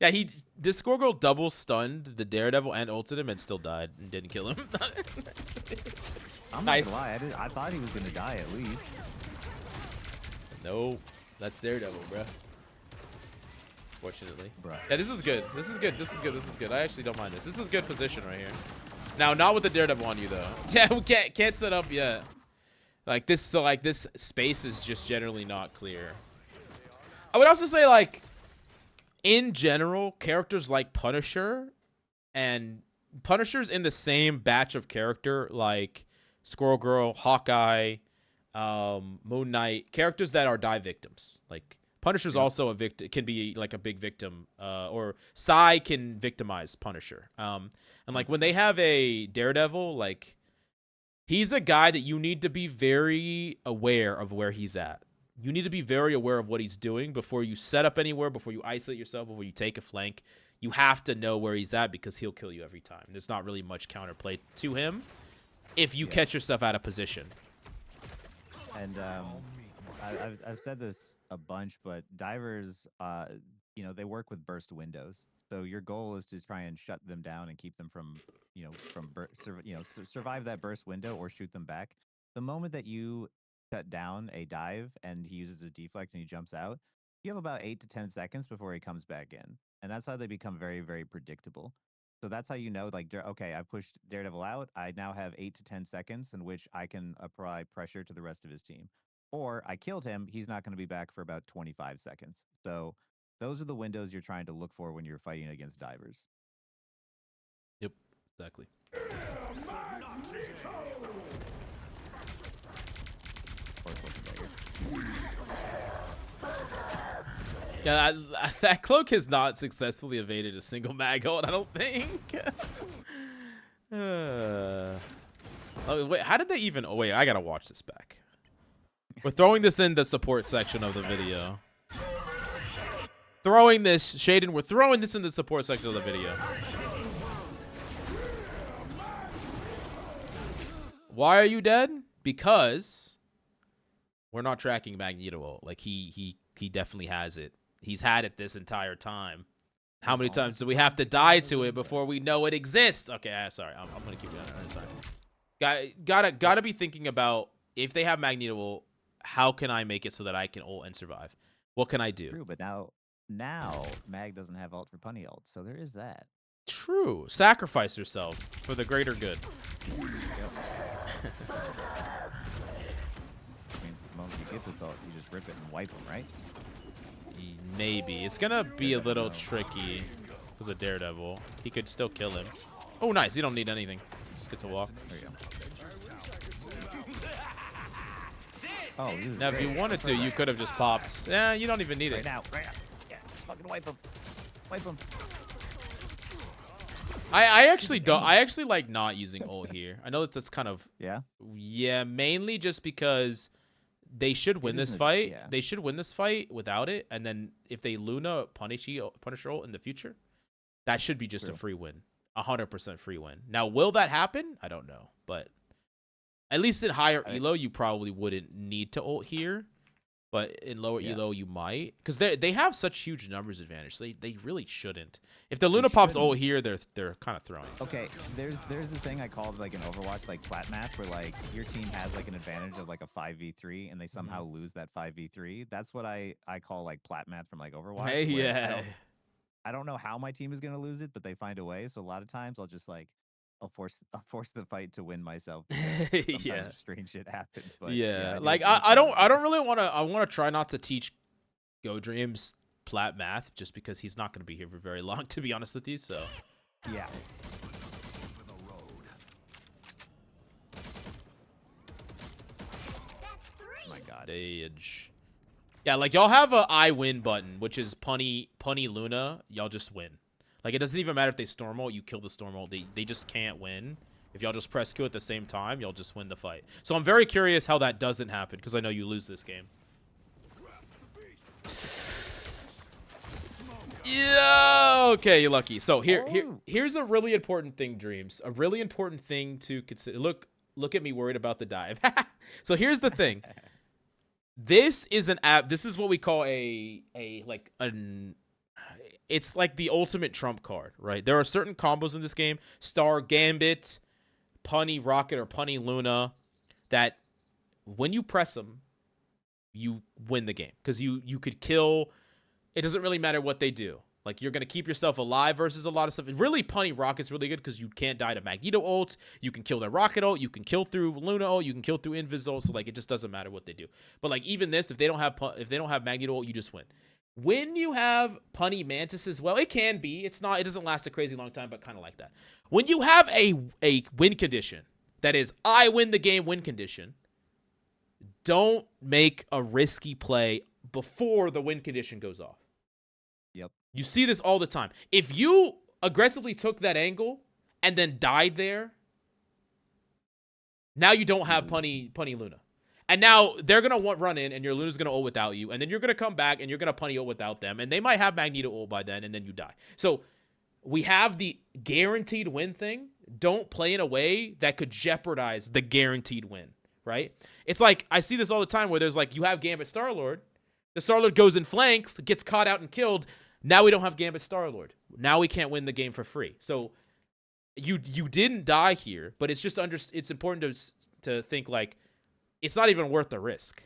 Yeah, this Squirrel double stunned the Daredevil and ulted him and still died and didn't kill him. I'm Nice. not gonna lie, I thought he was gonna die at least. No, that's Daredevil, bro. Fortunately. Bruh. Yeah, this is good. This is good. This is good. This is good. I actually don't mind this. This is good position right here. Now, not with the Daredevil on you though. Yeah, we can't set up yet. Like this, so like this space is just generally not clear. I would also say like, in general, characters like Punisher, and Punisher's in the same batch of character like Squirrel Girl, Hawkeye, Moon Knight, characters that are die victims. Like Punisher's also a victim, can be like a big victim, or Psy can victimize Punisher. And like when they have a Daredevil, like he's a guy that you need to be very aware of where he's at. You need to be very aware of what he's doing before you set up anywhere, before you isolate yourself, before you take a flank. You have to know where he's at because he'll kill you every time. There's not really much counterplay to him if you catch yourself out of position. And I've said this a bunch, but divers, you know, they work with burst windows. So your goal is to try and shut them down and keep them from, survive that burst window or shoot them back. The moment that you shut down a dive and he uses a deflect and he jumps out, you have about 8 to 10 seconds before he comes back in. And that's how they become very, very predictable. So that's how you know, like, okay, I've pushed Daredevil out. I now have 8 to 10 seconds in which I can apply pressure to the rest of his team. Or I killed him. He's not going to be back for about 25 seconds. So those are the windows you're trying to look for when you're fighting against divers. Yep, exactly. Yeah, that cloak has not successfully evaded a single mag hold, I don't think. Oh, wait, how did they even... Oh, wait, I gotta watch this back. We're throwing this in the support section of the video. Shaden, we're throwing this in the support section of the video. Why are you dead? Because we're not tracking Magneto. Like, he definitely has it. He's had it this entire time. How many times do we have to die to it before we know it exists? Okay, sorry. I'm gonna keep going. Sorry. Gotta be thinking about, if they have Magneto, how can I make it so that I can ult and survive? What can I do? True, but now Mag doesn't have ult for punny ult, so there is that. True. Sacrifice yourself for the greater good. Means the moment you get this ult, you just rip it and wipe them, right? Maybe. It's gonna be a little tricky because of Daredevil. He could still kill him. Oh, nice. You don't need anything. Just get to walk. There you go. Oh, this is Now, if you great. wanted to, you could have just popped. Yeah, you don't even need Right it. now. Yeah, just fucking wipe them. Wipe them. I actually don't. I actually like not using ult here. I know that's kind of Yeah? mainly just because they should win this isn't- fight. yeah. They should win this fight without it, and then if they Luna Punisher ult in the future, that should be just a True. free win, 100% free win. Now, will that happen? I don't know, but at least in higher elo, you probably wouldn't need to ult here. But in lower elo, you might, because they have such huge numbers advantage. So they really shouldn't. If the Luna pops ult here, they're kind of throwing. Okay, there's the thing I called like an Overwatch like plat match where like your team has like an advantage of like a 5v3 and they somehow lose that 5v3. That's what I call like plat match from like Overwatch. Hey, where yeah. I don't know how my team is gonna lose it, but they find a way. So a lot of times I'll just like I'll force the fight to win myself. Sometimes Yeah. strange shit happens. But Yeah, I do like agree with I you. don't really want to. I want to try not to teach Go Dreams plat math just because he's not going to be here for very long, to be honest with you. So Yeah. That's three. My God. stage. Yeah, like y'all have a I win button, which is punny Luna. Y'all just win. Like it doesn't even matter if they storm ult, you kill the storm ult. They just can't win. If y'all just press Q at the same time, y'all just win the fight. So I'm very curious how that doesn't happen because I know you lose this game. Yeah. Okay, you're lucky. So here's a really important thing, Dreams. A really important thing to consider. Look at me worried about the dive. So here's the thing. This is an app. This is what we call it's like the ultimate trump card, right? There are certain combos in this game, Star Gambit, Punny Rocket, or Punny Luna, that when you press them, you win the game because you could kill. It doesn't really matter what they do. Like you're gonna keep yourself alive versus a lot of stuff. Really, Punny Rocket's really good because you can't die to Magneto ult. You can kill their Rocket ult. You can kill through Luna ult. You can kill through Invis ult. So like it just doesn't matter what they do. But like even this, if they don't have Magneto ult, you just win. When you have Punny Mantis as well, it can be. It doesn't last a crazy long time, but kind of like that. When you have a win condition that is I win the game win condition, don't make a risky play before the win condition goes off. Yep. You see this all the time. If you aggressively took that angle and then died there, now you don't have Punny Luna. And now they're going to run in, and your Luna's going to ult without you. And then you're going to come back, and you're going to Punny ult without them. And they might have Magneto ult by then, and then you die. So we have the guaranteed win thing. Don't play in a way that could jeopardize the guaranteed win, right? It's like, I see this all the time where there's like, you have Gambit Star-Lord. The Star-Lord goes in flanks, gets caught out and killed. Now we don't have Gambit Star-Lord. Now we can't win the game for free. So you didn't die here, but it's just it's important to think like, it's not even worth the risk.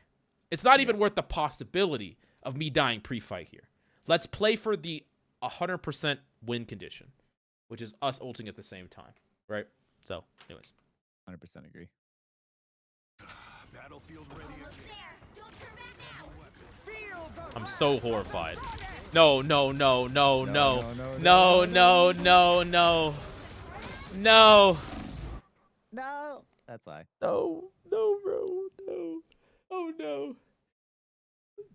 It's not even worth the possibility of me dying pre-fight here. Let's play for the 100% win condition, which is us ulting at the same time, right? So, anyways. 100% agree. Battlefield ready again. Don't turn back now. I'm so horrified. No. No. That's why. No, bro. No. Oh, no.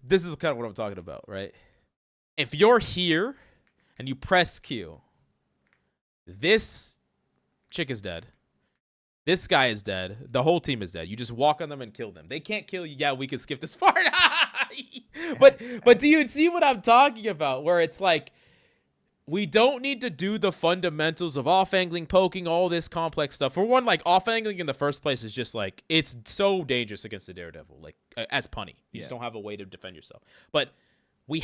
This is kind of what I'm talking about, right? If you're here and you press Q, this chick is dead. This guy is dead. The whole team is dead. You just walk on them and kill them. They can't kill you. Yeah, we can skip this part. but do you see what I'm talking about? Where it's like, we don't need to do the fundamentals of off-angling, poking, all this complex stuff. For one, like, off-angling in the first place is just, like, it's so dangerous against the Daredevil, like, as punny. You just don't have a way to defend yourself. But we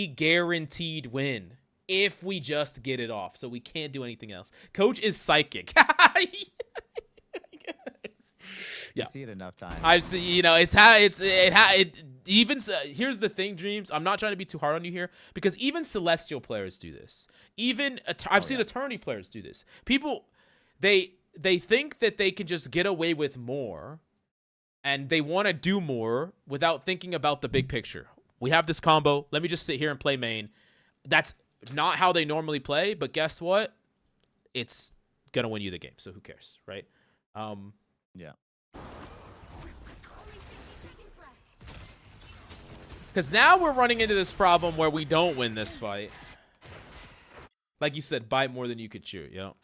guaranteed win if we just get it off. So we can't do anything else. Coach is psychic. You Yeah. see it enough times. I've seen, you know, it's how it even here's the thing, Dreams. I'm not trying to be too hard on you here because even Celestial players do this. Even I've seen Attorney players do this. People, they think that they can just get away with more, and they want to do more without thinking about the big picture. We have this combo. Let me just sit here and play main. That's not how they normally play. But guess what? It's gonna win you the game. So who cares, right? Yeah. Because now we're running into this problem where we don't win this fight. Like you said, bite more than you could chew, yo.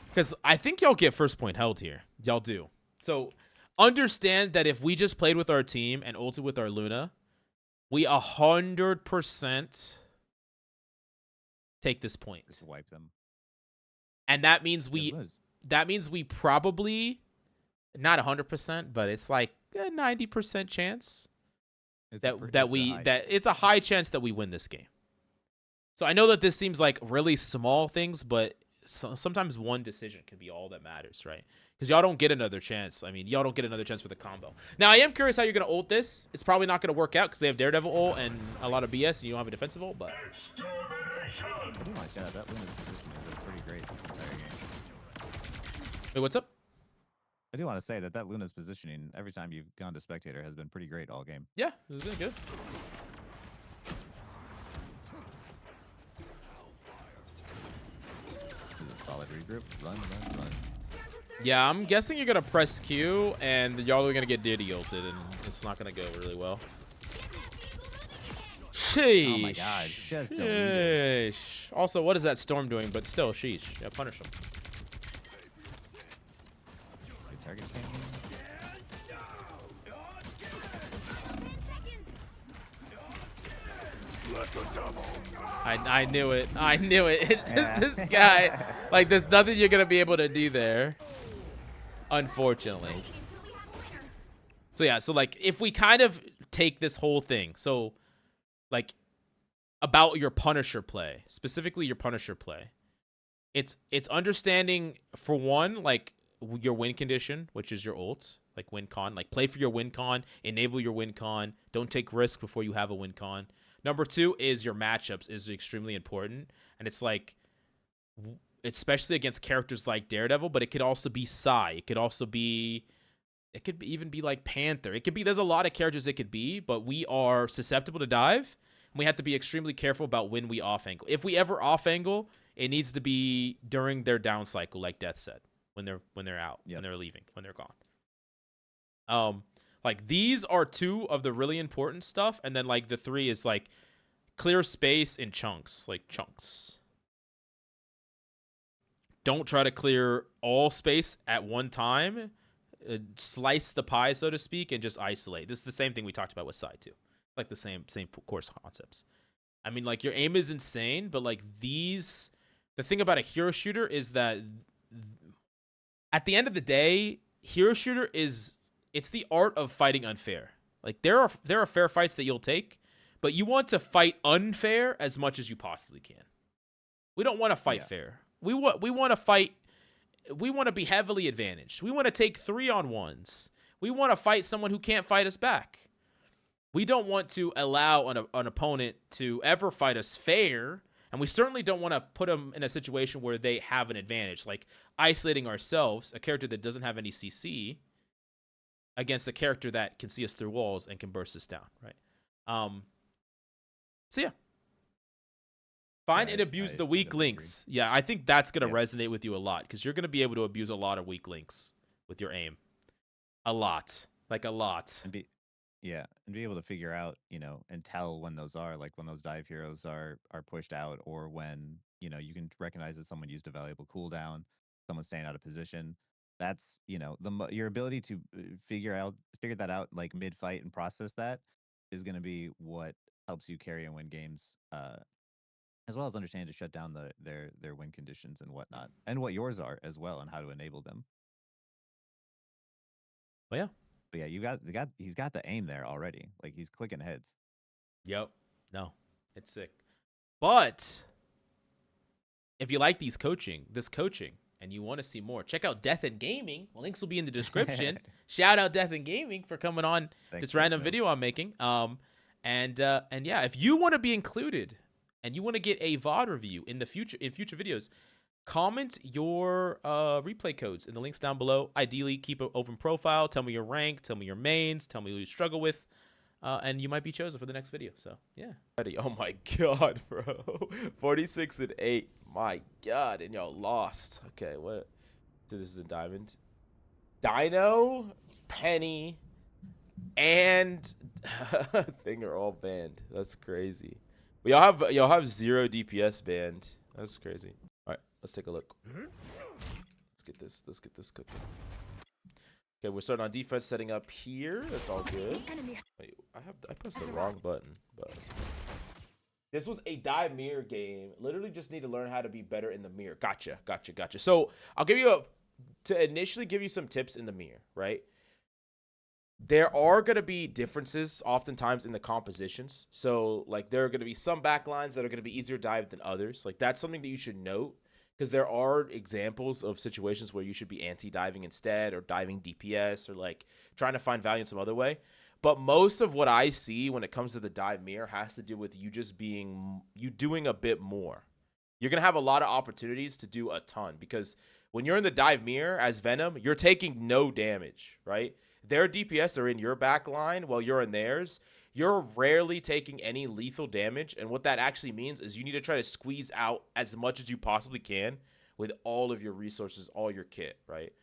Because I think y'all get first point held here. Y'all do. So understand that if we just played with our team and ulted with our Luna, we 100% take this point. Just wipe them. And that means Yes, we probably, not 100%, but it's like a 90% chance it's a high chance that we win this game. So I know that this seems like really small things, but sometimes one decision can be all that matters, right? Because y'all don't get another chance. I mean, y'all don't get another chance with a combo. Now, I am curious how you're going to ult this. It's probably not going to work out because they have Daredevil ult and a lot of BS, and you don't have a defensive ult, but... I do want to say that Luna's position has been pretty great this entire game. Wait, what's up? I do want to say that Luna's positioning every time you've gone to spectator has been pretty great all game. Yeah, it was really good. This is a solid regroup. Run. Yeah, I'm guessing you're going to press Q, and y'all are going to get Diddy ulted, and it's not going to go really well. Sheesh. Oh my god. Just delete it. Sheesh. Also, what is that Storm doing? But still, sheesh. Yeah, punish him. Good target champion. I knew it. I knew it. It's just this guy. Like, there's nothing you're going to be able to do there. Unfortunately. So, yeah. So, like, if we kind of take this whole thing. So, like, about your Punisher play. Specifically, your Punisher play. It's understanding, for one, like, your win condition, which is your ult. Like, win con. Like, play for your win con. Enable your win con. Don't take risk before you have a win con. Number two is your matchups is extremely important. And it's like, especially against characters like Daredevil, but it could also be Psy. It could also be, even be like Panther. It could be, there's a lot of characters it could be, but we are susceptible to dive. And we have to be extremely careful about when we off angle. If we ever off angle, it needs to be during their down cycle, like Death said, when they're out, when they're leaving, when they're gone. Like, these are two of the really important stuff. And then, like, the three is, like, clear space in chunks. Like, chunks. Don't try to clear all space at one time. Slice the pie, so to speak, and just isolate. This is the same thing we talked about with Side, too. Like, the same course concepts. I mean, like, your aim is insane, but, like, these... The thing about a hero shooter is that... At the end of the day, hero shooter is... It's the art of fighting unfair. Like, there are fair fights that you'll take, but you want to fight unfair as much as you possibly can. We don't want to fight fair. We want to fight. We want to be heavily advantaged. We want to take 3-on-1s. We want to fight someone who can't fight us back. We don't want to allow an opponent to ever fight us fair, and we certainly don't want to put them in a situation where they have an advantage, like isolating ourselves, a character that doesn't have any CC, against a character that can see us through walls and can burst us down, right? So yeah. Find and abuse the weak links. Agree. Yeah, I think that's going to resonate with you a lot, because you're going to be able to abuse a lot of weak links with your aim. A lot. Like, a lot. And be able to figure out, and tell when those are, like, when those dive heroes are pushed out, or when, you can recognize that someone used a valuable cooldown, someone's staying out of position. That's, your ability to figure that out, like, mid-fight and process that is going to be what helps you carry and win games, as well as understanding to shut down their win conditions and whatnot, and what yours are as well, and how to enable them. Well, yeah. But yeah, he's got the aim there already. Like, he's clicking heads. Yep. No, it's sick. But if you like this coaching, and you want to see more, check out Deathandgaming. Links will be in the description. Shout out Deathandgaming for coming on this random video I'm making. And yeah, if you want to be included and you want to get a VOD review in future videos, comment your replay codes in the links down below. Ideally, keep an open profile. Tell me your rank. Tell me your mains. Tell me who you struggle with. And you might be chosen for the next video. So, yeah. Oh, my God, bro. 46 and 8. My God. And y'all lost. Okay, what? So this is a diamond. Dino, Penny, and Thing are all banned. That's crazy. But y'all have 0 DPS banned. That's crazy. All right, let's take a look. Let's get this cooking. Okay, we're starting on defense, setting up here. That's all good. Wait, I pressed the wrong button. But this was a dive mirror game. Literally just need to learn how to be better in the mirror. Gotcha. So I'll give you to initially give you some tips in the mirror, right? There are going to be differences oftentimes in the compositions. So like there are going to be some backlines that are going to be easier to dive than others. Like that's something that you should note. Because there are examples of situations where you should be anti-diving instead, or diving DPS, or like trying to find value in some other way. But most of what I see when it comes to the dive mirror has to do with you just doing a bit more. You're going to have a lot of opportunities to do a ton, because when you're in the dive mirror as Venom, you're taking no damage, right? Their DPS are in your back line while you're in theirs. You're rarely taking any lethal damage, and what that actually means is you need to try to squeeze out as much as you possibly can with all of your resources, all your kit, right?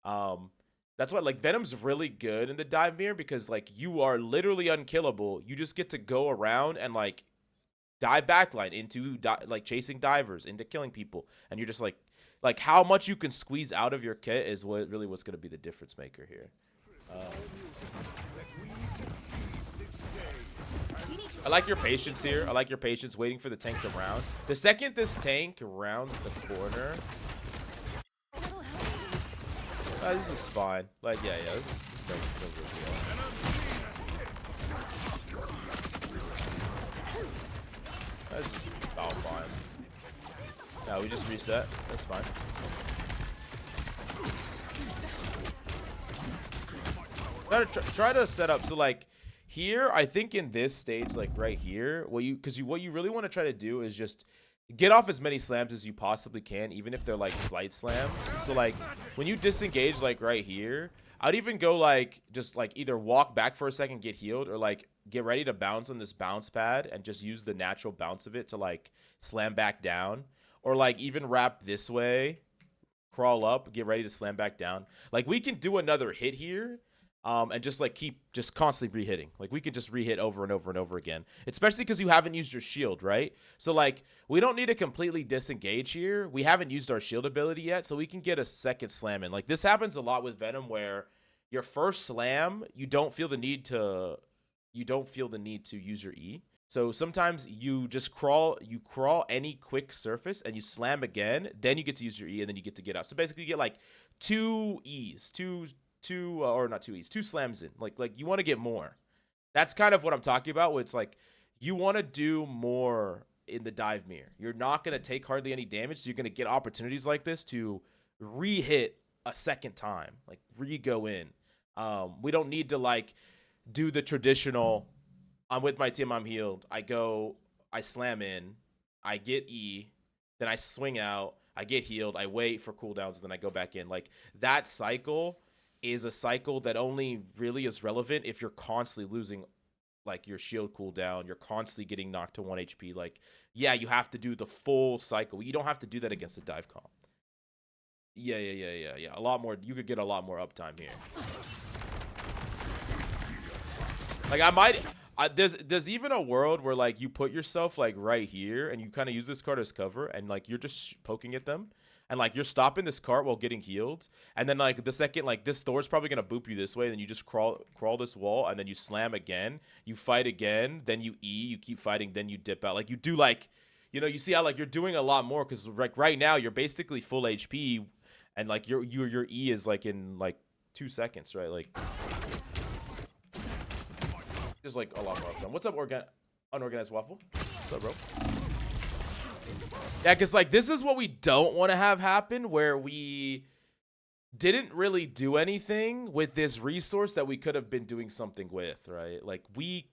That's why, like, Venom's really good in the dive mirror, because, like, you are literally unkillable. You just get to go around and, like, dive backline into, like, chasing divers, into killing people, and you're just, like, how much you can squeeze out of your kit is what's going to be the difference maker here. I like your patience here. I like your patience waiting for the tank to round. The second this tank rounds the corner, this is fine. Like, yeah, this is no big deal. This is about fine. No, we just reset. That's fine. Try to set up so like here. I think in this stage, like right here, what you really want to try to do is just get off as many slams as you possibly can, even if they're like slight slams. So like when you disengage, like right here, I'd even go like just like either walk back for a second, get healed, or like get ready to bounce on this bounce pad and just use the natural bounce of it to like slam back down, or like even wrap this way, crawl up, get ready to slam back down. Like we can do another hit here. And just like keep constantly re-hitting. Like we could just re-hit over and over and over again, especially because you haven't used your shield, right? So like we don't need to completely disengage here. We haven't used our shield ability yet, so we can get a second slam in. Like this happens a lot with Venom, where your first slam you don't feel the need to use your E. So sometimes you just crawl any quick surface and you slam again, then you get to use your E, and then you get to get out. So basically you get like 2 E's, two slams in. Like you want to get more. That's kind of what I'm talking about, where it's like you want to do more in the dive mirror. You're not going to take hardly any damage, so you're going to get opportunities like this to re-hit a second time, like re-go in. We don't need to like do the traditional, I'm with my team, I'm healed, I slam in, I get E, then I swing out, I get healed, I wait for cooldowns, and then I go back in. Like that cycle is a cycle that only really is relevant if you're constantly losing like your shield cooldown, you're constantly getting knocked to 1 HP. Like, yeah, you have to do the full cycle. You don't have to do that against a dive comp. Yeah. A lot more. You could get a lot more uptime here. Like there's even a world where like you put yourself like right here and you kind of use this card as cover, and like you're just poking at them. And, like, you're stopping this cart while getting healed. And then, like, the second, like, this Thor's probably going to boop you this way. And then you just crawl this wall. And then you slam again. You fight again. Then you E. You keep fighting. Then you dip out. Like, you do, like, you know, you see how, like, you're doing a lot more. Because, like, right now, you're basically full HP. And, like, your E is, like, in, like, 2 seconds, right? Like, there's, like, a lot more of them. What's up, Unorganized Waffle? What's up, bro? Yeah, because like this is what we don't want to have happen, where we didn't really do anything with this resource that we could have been doing something with, right? Like we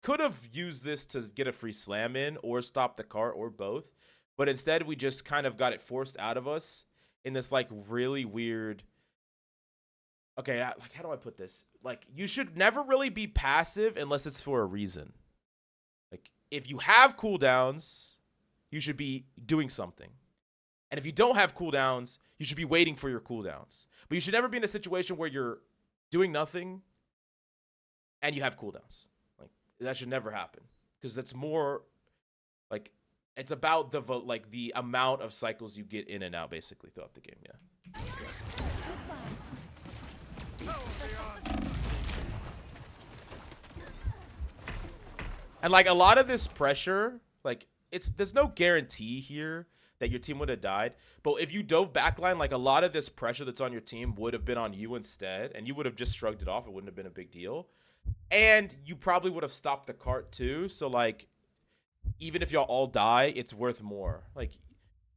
could have used this to get a free slam in or stop the cart or both, but instead we just kind of got it forced out of us in this like really weird. Okay, like how do I put this? Like you should never really be passive unless it's for a reason. Like if you have cooldowns, you should be doing something. And if you don't have cooldowns, you should be waiting for your cooldowns. But you should never be in a situation where you're doing nothing and you have cooldowns. Like that should never happen, because that's more like it's about the amount of cycles you get in and out basically throughout the game. Yeah. And like a lot of this pressure, like there's no guarantee here that your team would have died. But if you dove backline, like a lot of this pressure that's on your team would have been on you instead, and you would have just shrugged it off. It wouldn't have been a big deal. And you probably would have stopped the cart too. So like, even if y'all all die, it's worth more. Like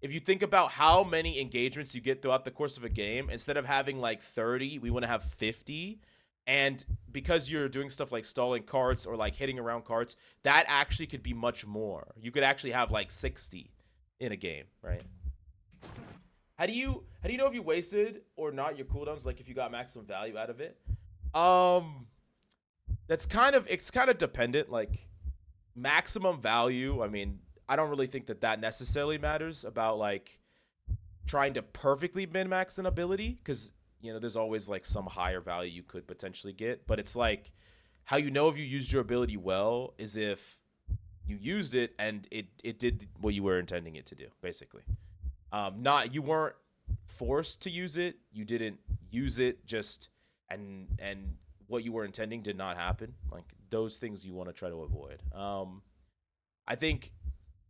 if you think about how many engagements you get throughout the course of a game, instead of having like 30, we want to have 50. And because you're doing stuff like stalling carts or like hitting around carts, that actually could be much more. You could actually have like 60 in a game, right? How do you know if you wasted or not your cooldowns? Like if you got maximum value out of it? It's kind of dependent. Like maximum value, I mean, I don't really think that necessarily matters about like trying to perfectly min-max an ability, because you know there's always like some higher value you could potentially get. But it's like how you know if you used your ability well is if you used it and it did what you were intending it to do, basically. You weren't forced to use it, you didn't use it just and what you were intending did not happen. Like those things you want to try to avoid. I think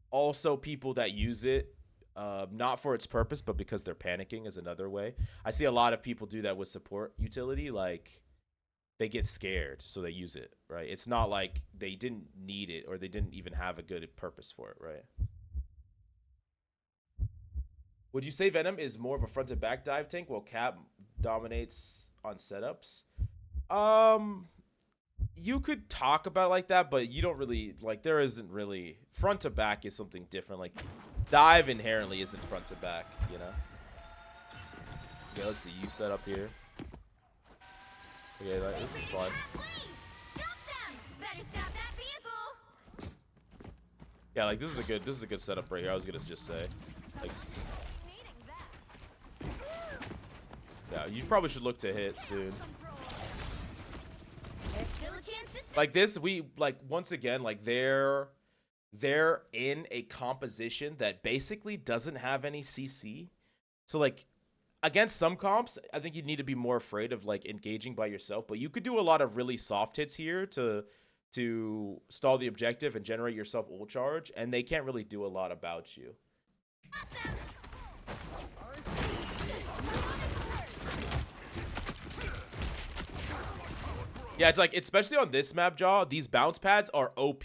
also people that use it not for its purpose but because they're panicking is another way. I see a lot of people do that with support utility. Like they get scared, so they use it, right? It's not like they didn't need it or they didn't even have a good purpose for it, right? Would you say Venom is more of a front to back dive tank while Cap dominates on setups? You could talk about it like that, but you don't really, like, there isn't really, front to back is something different. Like dive inherently isn't front to back, you know? Okay, let's see, you set up here. Okay, this is fun. Yeah, like this is a good setup right here. I was gonna just say, like, yeah, you probably should look to hit soon. Like this, we like once again, like they're in a composition that basically doesn't have any CC. So like against some comps, I think you need to be more afraid of like engaging by yourself, but you could do a lot of really soft hits here to stall the objective and generate yourself ult charge, and they can't really do a lot about you. Yeah, it's like, especially on this map, Jaw, these bounce pads are OP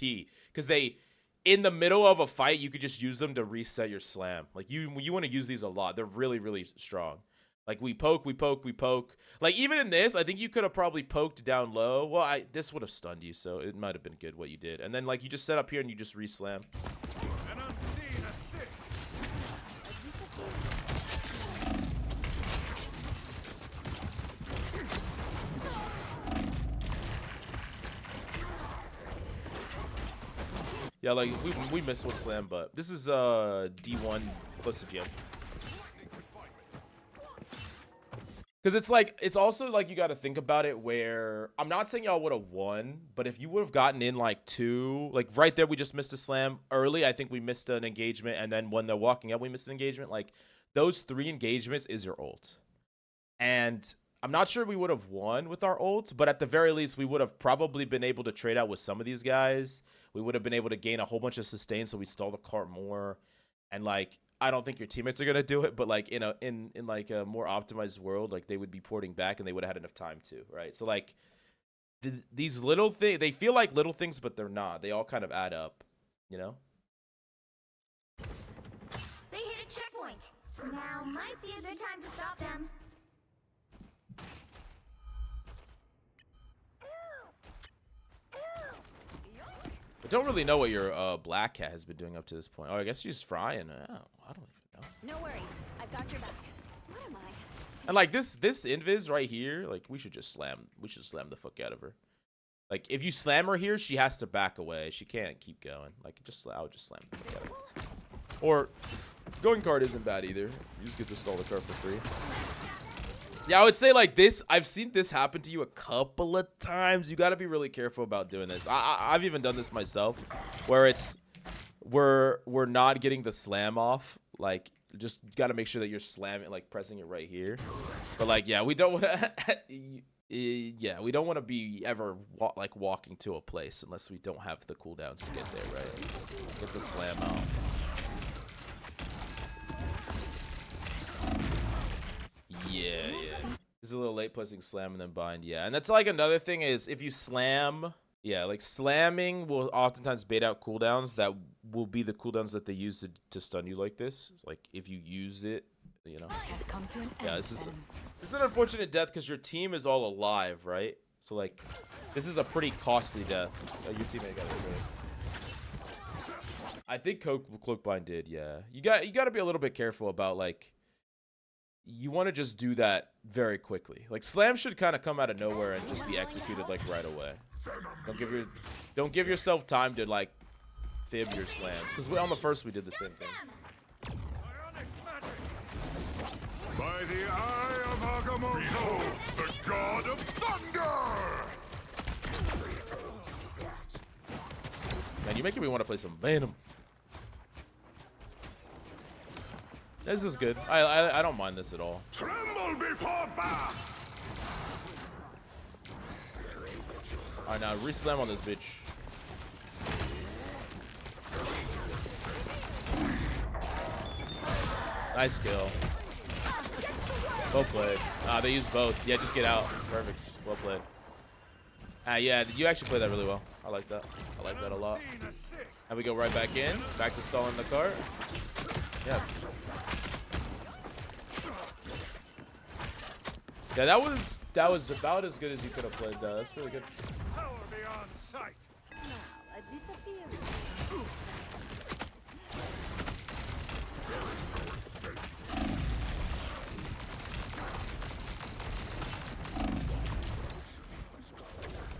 because they, in the middle of a fight, you could just use them to reset your slam. Like you want to use these a lot. They're really, really strong. Like we poke. Like even in this, I think you could have probably poked down low. Well, this would have stunned you, so it might have been good what you did. And then like you just set up here and you just re-slam. Yeah, like we missed one slam, but this is D1 close to GM. Because it's like, it's also like you got to think about it where I'm not saying y'all would have won, but if you would have gotten in like two, like right there, we just missed a slam early. I think we missed an engagement. And then when they're walking up, we missed an engagement. Like those 3 engagements is your ult. And I'm not sure we would have won with our ult, but at the very least, we would have probably been able to trade out with some of these guys. We would have been able to gain a whole bunch of sustain, so we stall the cart more. And like, I don't think your teammates are gonna do it, but like in like a more optimized world, like they would be porting back and they would have had enough time to, right? So like these little things, they feel like little things, but they're not. They all kind of add up, you know? Now might be a good time to stop them. I don't really know what your black cat has been doing up to this point. Oh, I guess she's frying. Oh, I don't even know. No worries, I've got your back. What am I? And like this invis right here, like we should slam the fuck out of her. Like if you slam her here, she has to back away. She can't keep going. Like I would just slam the fuck out of her. Or going card isn't bad either. You just get to stall the card for free. Yeah, I would say like this. I've seen this happen to you a couple of times. You got to be really careful about doing this. I've even done this myself, where we're not getting the slam off. Like, just got to make sure that you're slamming, like pressing it right here. But like, yeah, we don't want to. Yeah, we don't want to be ever walking to a place unless we don't have the cooldowns to get there, right? Get the slam out. Yeah. It's a little late placing slam and then bind, yeah. And that's like another thing is if you slam, yeah, like slamming will oftentimes bait out cooldowns that will be the cooldowns that they use to stun you like this. Like if you use it, you know. Yeah, this is an unfortunate death because your team is all alive, right? So like, this is a pretty costly death. Your teammate got it. I think Cloakbind did, yeah. You got to be a little bit careful about like. You want to just do that very quickly. Like slam should kind of come out of nowhere and just be executed like right away. Don't give yourself time to like fib your slams because on the first we did the same thing. By the eye of Agamotto, the god of thunder! Man, you're making me want to play some Venom. This is good. I don't mind this at all. Tremble before blast! Alright, now re-slam on this bitch. Nice kill. Well played. They used both. Yeah, just get out. Perfect. Well played. Yeah, you actually played that really well. I like that. I like that a lot. And we go right back in. Back to stalling the cart. Yeah. Yeah, that was about as good as you could have played. That's really good. Power beyond sight.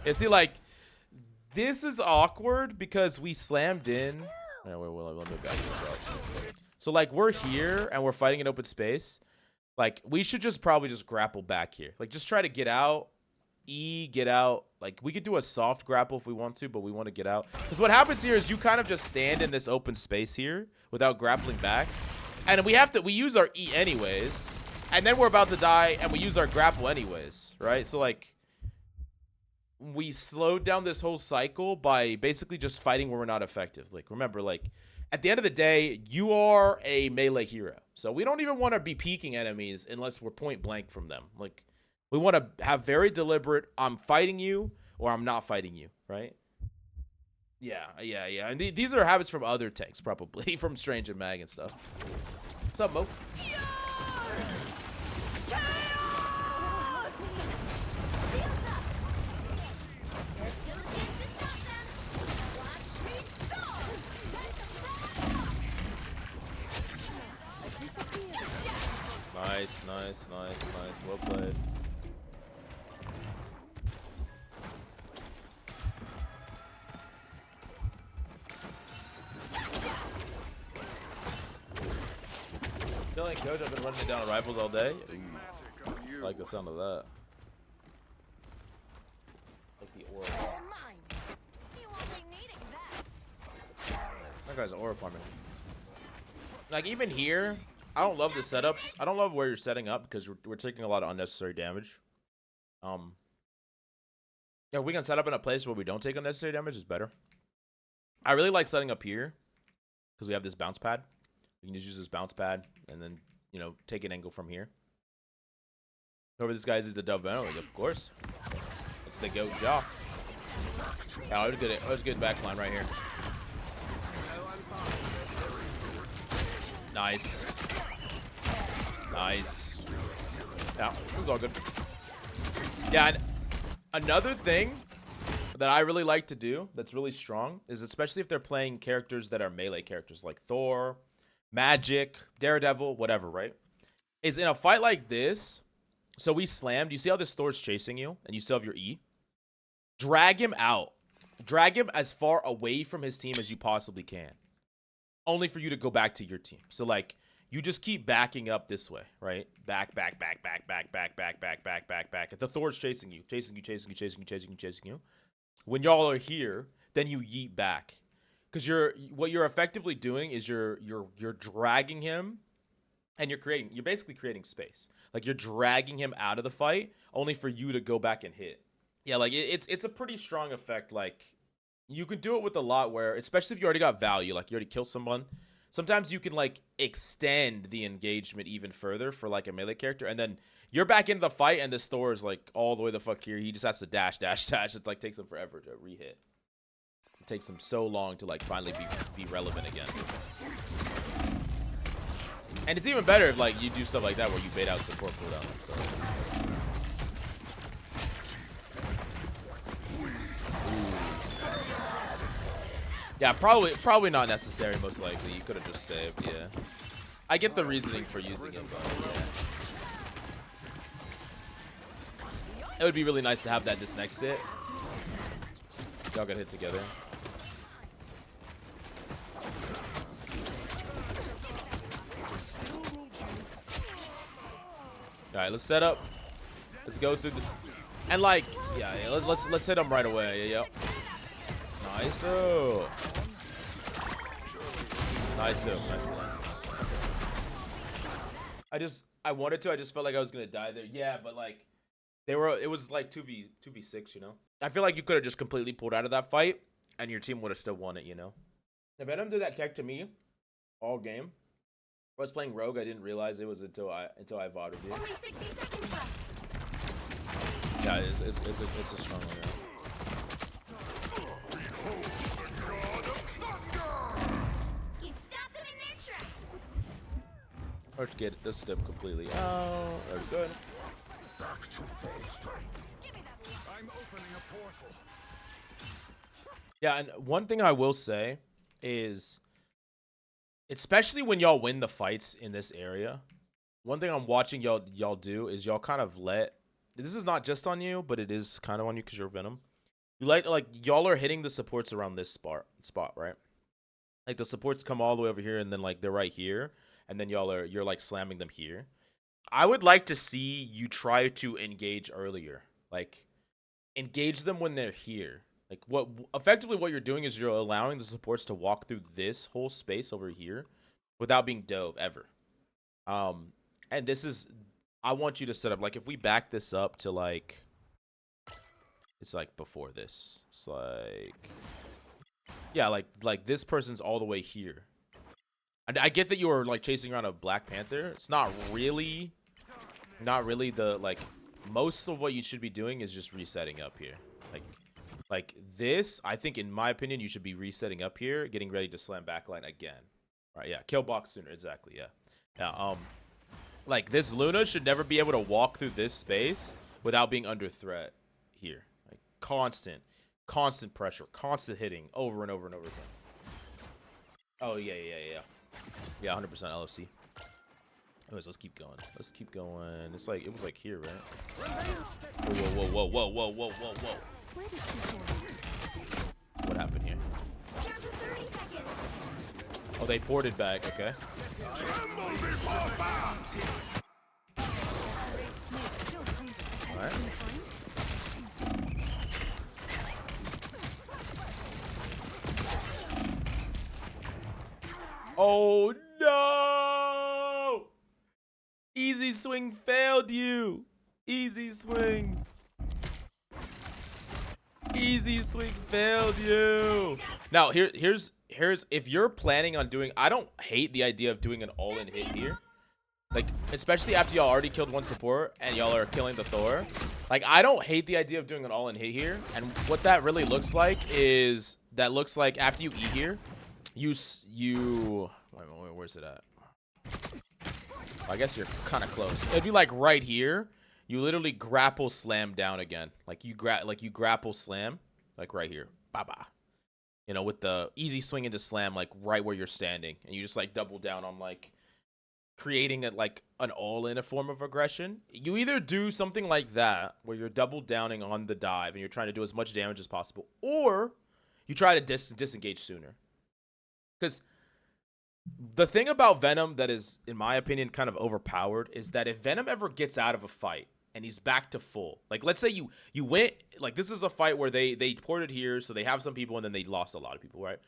Yeah, see, like this is awkward because we slammed in. Wait, let me back this up. So like we're here and we're fighting in open space. Like, we should probably just grapple back here. Like, just try to get out. Get out. Like, we could do a soft grapple if we want to, but we want to get out. Because what happens here is you kind of just stand in this open space here without grappling back. And we use our E anyways. And then we're about to die, and we use our grapple anyways, right? So, like, we slowed down this whole cycle by basically just fighting where we're not effective. Like, remember, like, at the end of the day, you are a melee hero. So we don't even want to be peeking enemies unless we're point blank from them. Like, we want to have very deliberate, I'm fighting you or I'm not fighting you, right? Yeah. And these are habits from other tanks, probably, from Strange and Mag and stuff. What's up, Mo? Nice. Well played. Feeling coach, I've been running down rifles all day. I like the sound of that. Like the aura. That guy's aura farming. Like even here, I don't love the setups. I don't love where you're setting up because we're taking a lot of unnecessary damage. Yeah, we can set up in a place where we don't take unnecessary damage is better. I really like setting up here because we have this bounce pad. We can just use this bounce pad and then, you know, take an angle from here. Whoever this guy is the dub Venom, of course. It's the goat jaw. Yeah, it was good backline right here. Nice. Nice. Yeah, it was all good. Yeah, and another thing that I really like to do that's really strong is, especially if they're playing characters that are melee characters like Thor, Magic, Daredevil, whatever, right? Is in a fight like this, so we slammed. You see how this Thor's chasing you and you still have your E? Drag him out. Drag him as far away from his team as you possibly can. Only for you to go back to your team. So, like, you just keep backing up this way, right? Back. The Thor's chasing you. Chasing you. When y'all are here, then you yeet back. Because what you're effectively doing is you're dragging him, and you're basically creating space. Like, you're dragging him out of the fight, only for you to go back and hit. Yeah, like, it's a pretty strong effect. Like, you can do it with a lot where, especially if you already got value, like you already killed someone, sometimes you can, like, extend the engagement even further for, like, a melee character, and then you're back into the fight, and this Thor is, like, all the way the fuck here. He just has to dash. It, like, takes him forever to re-hit. It takes him so long to, like, finally be relevant again. And it's even better if, like, you do stuff like that where you bait out support cooldown and stuff. Yeah, probably not necessary, most likely. You could have just saved, yeah. I get the reasoning for using it, but yeah. It would be really nice to have that this next hit. Y'all got hit together. Alright, let's set up. Let's go through this. And like, yeah, let's hit him right away. Yeah, Nice. Nice. I wanted to. I just felt like I was gonna die there. Yeah, but like, it was like 2v6, you know. I feel like you could have just completely pulled out of that fight, and your team would have still won it, you know. If Venom did that tech to me all game, I was playing Rogue. I didn't realize it was until I VOD'd it. Only 60 seconds left. Yeah, it's a strong one. Yeah. You stop them in their tracks. Hard to get this step completely out. Very good. Back to full strength. Give me that. I'm opening a portal. Yeah, and one thing I will say is, especially when y'all win the fights in this area, one thing I'm watching y'all do is y'all kind of let, this is not just on you, but it is kind of on you because you're Venom. You like y'all are hitting the supports around this spot, right? Like the supports come all the way over here, and then like they're right here, and then you're like slamming them here. I would like to see you try to engage earlier, like engage them when they're here. Like effectively what you're doing is you're allowing the supports to walk through this whole space over here without being dove ever. And this is, I want you to set up, like, if we back this up to like, it's like before this, it's like, yeah, like this person's all the way here. And I get that you were like chasing around a Black Panther. It's not really the, like, most of what you should be doing is just resetting up here. Like this, I think, in my opinion, you should be resetting up here, getting ready to slam backline again. Right, yeah, kill box sooner, exactly, yeah. Yeah, like this Luna should never be able to walk through this space without being under threat here. Like constant pressure, constant hitting over and over and over again. Oh yeah. Yeah, 100% LFC. Anyways, let's keep going. It's like, it was like here, right? Whoa. Where does this go? What happened here? Down to 30 seconds. Oh, they ported back. Okay. Tremble before fast. All right. Oh no! Easy swing failed you. Easy swing failed you. Now here's if you're planning on doing, I don't hate the idea of doing an all-in hit here. Like, especially after y'all already killed one support and y'all are killing the Thor. Like, I don't hate the idea of doing an all-in hit here. And what that really looks like is, that looks like after you E here, you wait, where's it at? I guess you're kind of close. It'd be like right here. You literally grapple slam down again. Like you grapple slam, like right here. Ba-ba. You know, with the easy swing into slam, like right where you're standing. And you just like double down on like creating it like an all-in a form of aggression. You either do something like that, where you're double downing on the dive and you're trying to do as much damage as possible, or you try to disengage sooner. Because the thing about Venom that is, in my opinion, kind of overpowered is that if Venom ever gets out of a fight and he's back to full, like let's say you went, like this is a fight where they ported here, so they have some people and then they lost a lot of people, right?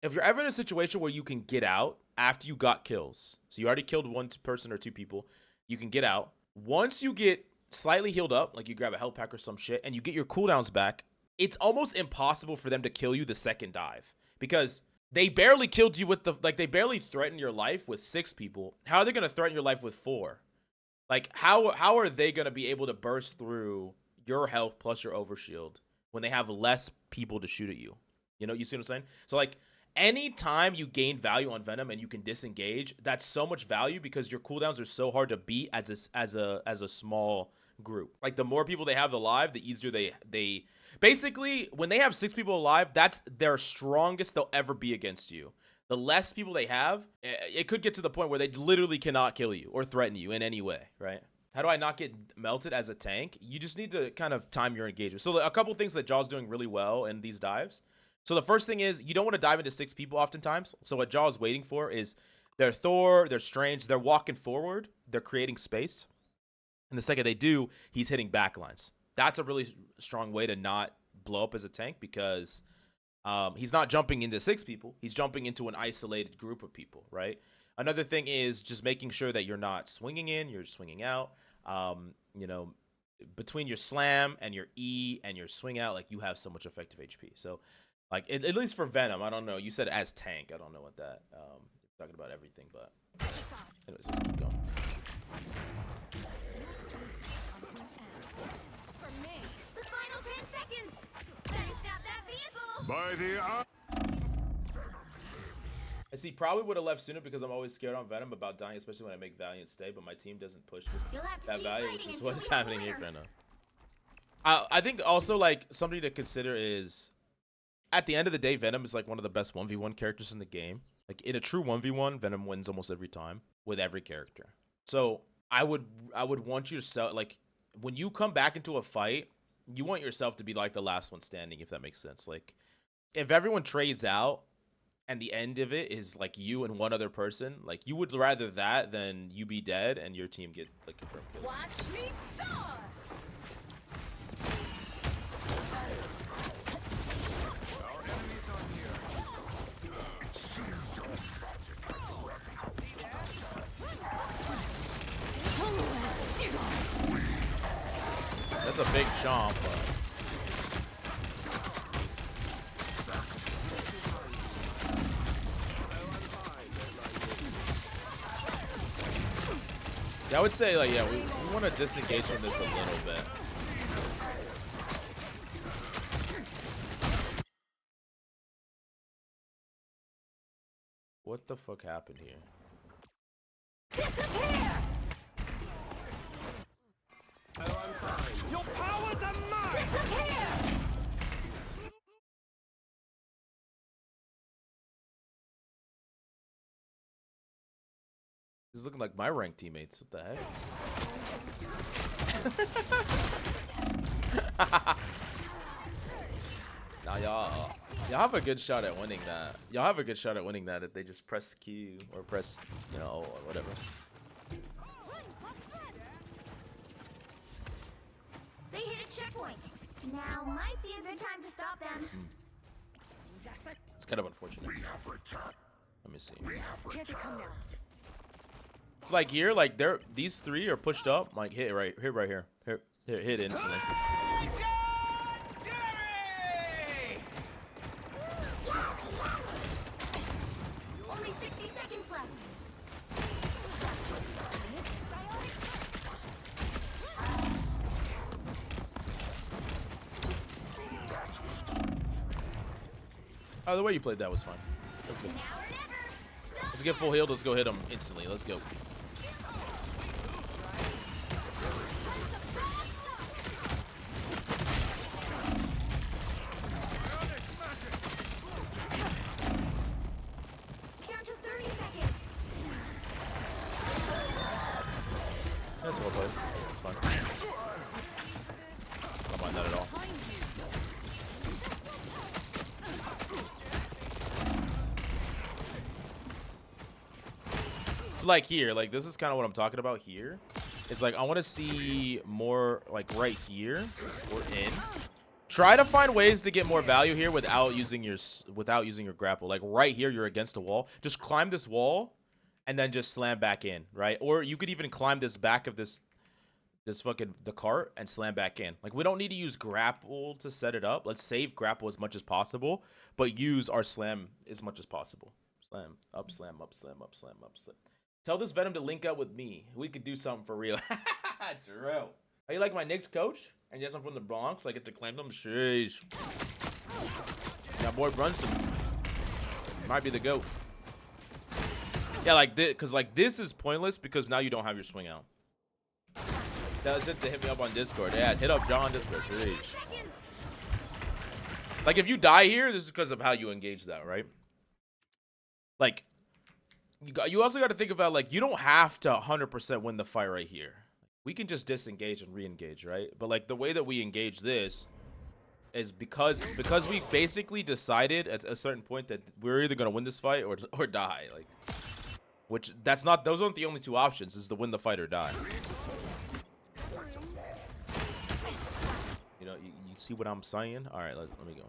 If you're ever in a situation where you can get out after you got kills, so you already killed one person or two people, you can get out. Once you get slightly healed up, like you grab a health pack or some shit, and you get your cooldowns back, it's almost impossible for them to kill you the second dive. Because they barely killed you with the, like they barely threatened your life with 6 people. How are they going to threaten your life with 4? Like how are they going to be able to burst through your health plus your overshield when they have less people to shoot at you? You know, you see what I'm saying? So like, anytime you gain value on Venom and you can disengage, that's so much value because your cooldowns are so hard to beat as a small group. Like the more people they have alive, the easier they basically, when they have 6 people alive, that's their strongest they'll ever be against you. The less people they have, it could get to the point where they literally cannot kill you or threaten you in any way, right? How do I not get melted as a tank? You just need to kind of time your engagement. So a couple things that Jaw's doing really well in these dives. So the first thing is you don't want to dive into 6 people oftentimes. So what Jaw is waiting for is they're Thor, they're Strange, they're walking forward, they're creating space. And the second they do, he's hitting backlines. That's a really strong way to not blow up as a tank because he's not jumping into 6 people. He's jumping into an isolated group of people, right? Another thing is just making sure that you're not swinging in, you're swinging out. You know, between your slam and your E and your swing out, like you have so much effective HP. So like, at least for Venom, I don't know. You said as tank. I don't know what that, talking about everything, but anyways, let's keep going. For me, the final 10 seconds. Better stop that vehicle. By the eye. I see, probably would have left sooner because I'm always scared on Venom about dying, especially when I make Valiant stay, but my team doesn't push You'll have to that keep value, fighting which is until what's we happening win. here right now. I think also, like, something to consider is, at the end of the day, Venom is like one of the best 1v1 characters in the game. Like in a true 1v1, Venom wins almost every time with every character. So I would want yourself, like when you come back into a fight, you want yourself to be like the last one standing, if that makes sense. Like if everyone trades out and the end of it is like you and one other person, like you would rather that than you be dead and your team get like confirmed kill. Watch me soar. That's a big jump, but yeah, I would say like, yeah, we want to disengage from this a little bit. What the fuck happened here? Disappear. Your powers are mine. Disappear. This is looking like my ranked teammates. What the heck? Now y'all have a good shot at winning that. Y'all have a good shot at winning that if they just press Q or press, you know, or whatever. They hit a checkpoint. Now might be a good time to stop them. It's kind of unfortunate. We have returned. Let me see. We have Here they come now. It's like here, like these 3 are pushed up. Like hit right here. Hit instantly. Only 60 seconds left. Oh, the way you played that was fine. Let's go. Now or never. Stop. Let's get full healed. Let's go hit him instantly. Let's go. place, well place. It's fine. Don't mind that at all. So like here, like this is kind of what I'm talking about here. It's like I want to see more like right here or in. Try to find ways to get more value here without using your grapple. Like right here, you're against a wall. Just climb this wall and then just slam back in, right? Or you could even climb this back of the cart and slam back in. Like we don't need to use grapple to set it up. Let's save grapple as much as possible, but use our slam as much as possible. Slam up, slam up, slam up, slam up, slam. Tell this Venom to link up with me. We could do something for real. True. Are you like my Knicks coach? And yes, I'm from the Bronx. I get to claim them. Sheesh. Yeah, boy Brunson might be the GOAT. Yeah, like this, because like this is pointless because now you don't have your swing out. That was it to hit me up on Discord. Yeah, hit up John on Discord. Please. Like if you die here, this is because of how you engage that, right? Like you also got to think about like you don't have to 100% win the fight right here. We can just disengage and re-engage, right? But like the way that we engage this is because we basically decided at a certain point that we're either gonna win this fight or die. Like, which those aren't the only two options. Is to win the fight or die. You know, you see what I'm saying? All right, let me go.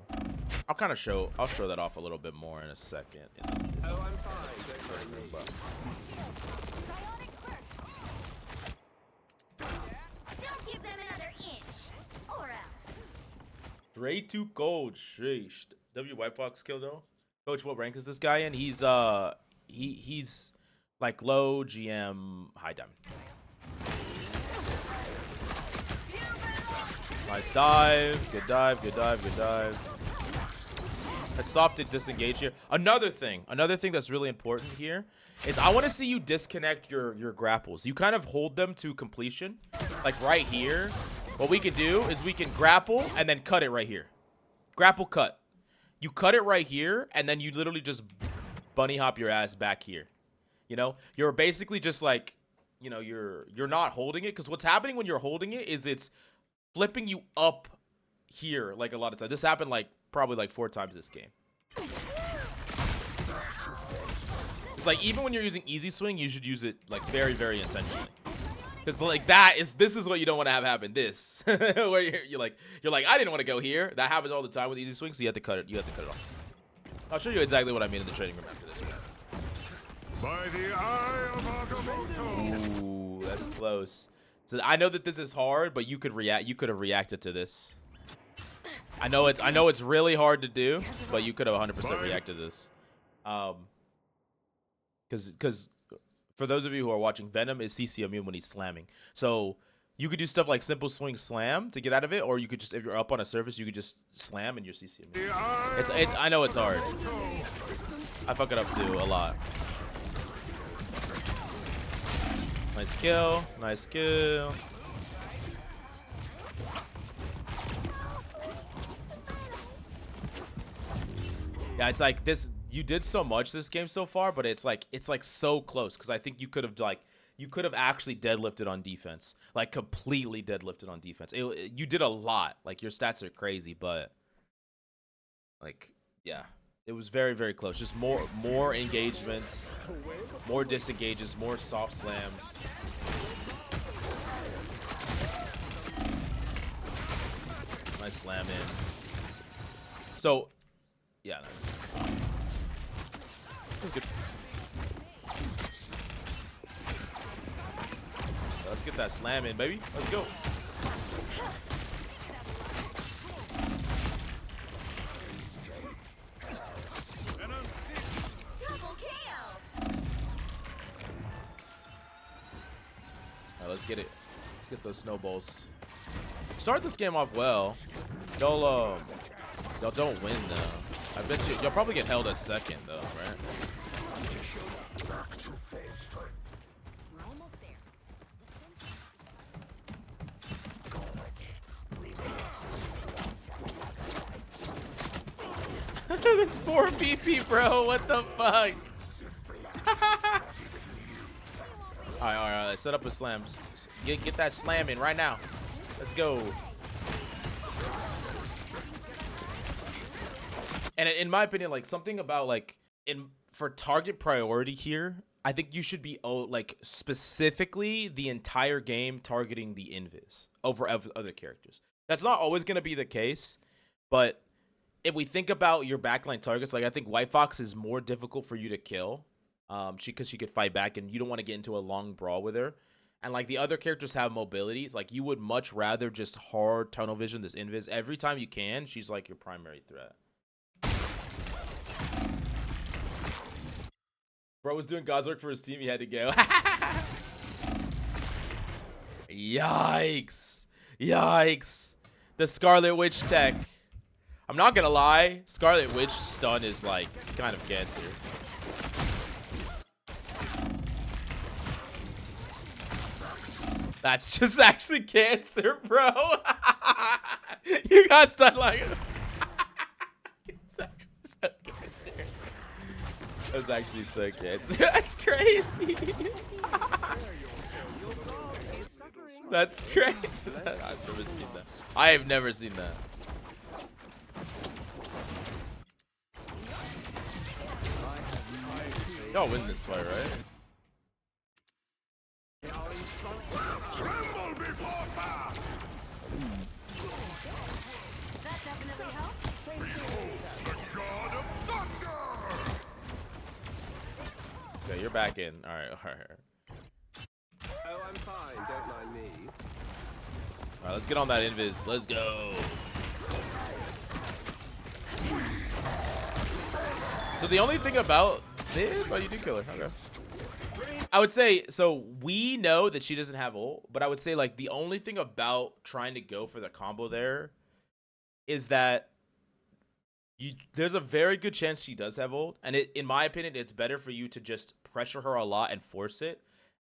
I'll show that off a little bit more in a second. Oh, I'm fine. Don't give them another inch, or else. Dre too cold. Sheesh. W Whitefox kill though. Coach, what rank is this guy in? He's he's like low GM high diamond. Nice dive. Good dive. Good dive. Good dive. It's soft to disengage here. Another thing that's really important here is I want to see you disconnect your grapples. You kind of hold them to completion. Like right here, what we can do is we can grapple and then cut it right here. Grapple cut. You cut it right here and then you literally just bunny hop your ass back here. You know, you're basically just like, you know, you're not holding it, because what's happening when you're holding it is it's flipping you up here like a lot of times. This happened like probably like 4 times this game. It's like even when you're using easy swing, you should use it like very, very intentionally. Because like this is what you don't want to have happen. This where you're like I didn't want to go here. That happens all the time with easy swing, so you have to cut it. You have to cut it off. I'll show you exactly what I mean in the training room after this one. By the eye of Agamotto. Ooh, that's close. So I know that this is hard, but you could react. You could have reacted to this. I know it's really hard to do, but you could have 100% reacted to this. Because for those of you who are watching, Venom is CC immune when he's slamming. So you could do stuff like simple swing slam to get out of it, or you could just, if you're up on a surface, you could just slam and you're CC immune. I know it's hard. I fuck it up too a lot. Nice kill. Nice kill. Yeah, it's like this. You did so much this game so far, but it's like so close, because I think you could have actually deadlifted on defense, like completely deadlifted on defense. You did a lot. Like your stats are crazy, but like yeah, it was very, very close. Just more engagements, more disengages, more soft slams. Nice slam in. So yeah, nice. Good. Let's get that slam in, baby. Let's go. Alright, let's get it. Let's get those snowballs. Start this game off well. Y'all don't win though. I bet you'll probably get held at second though, right? We're almost there. This poor PP, bro. What the fuck? All right. Set up a slam. Get that slam in right now. Let's go. And in my opinion, like something about like for target priority here, I think you should be like specifically the entire game targeting the invis over other characters. That's not always going to be the case, but if we think about your backline targets, like I think White Fox is more difficult for you to kill, because she could fight back, and you don't want to get into a long brawl with her. And like the other characters have mobilities, like you would much rather just hard tunnel vision this invis every time you can. She's like your primary threat. Bro was doing God's work for his team. He had to go. Yikes. Yikes. The Scarlet Witch tech. I'm not gonna lie. Scarlet Witch stun is like kind of cancer. That's just actually cancer, bro. You got stunned like it's actually so cancer. That's actually so cancer. That's crazy. That's crazy. I've never seen that. I have never seen that. Y'all win this fight, right? Tremble before fast! That definitely helps. The god of thunder! Okay, you're back in. All right. Oh, I'm fine. Don't mind me. All right, let's get on that invis. Let's go. So the only thing about this, oh, you do kill her. Okay. I would say, so we know that she doesn't have ult, but I would say like the only thing about trying to go for the combo there is that there's a very good chance she does have ult, and in my opinion, it's better for you to just pressure her a lot and force it,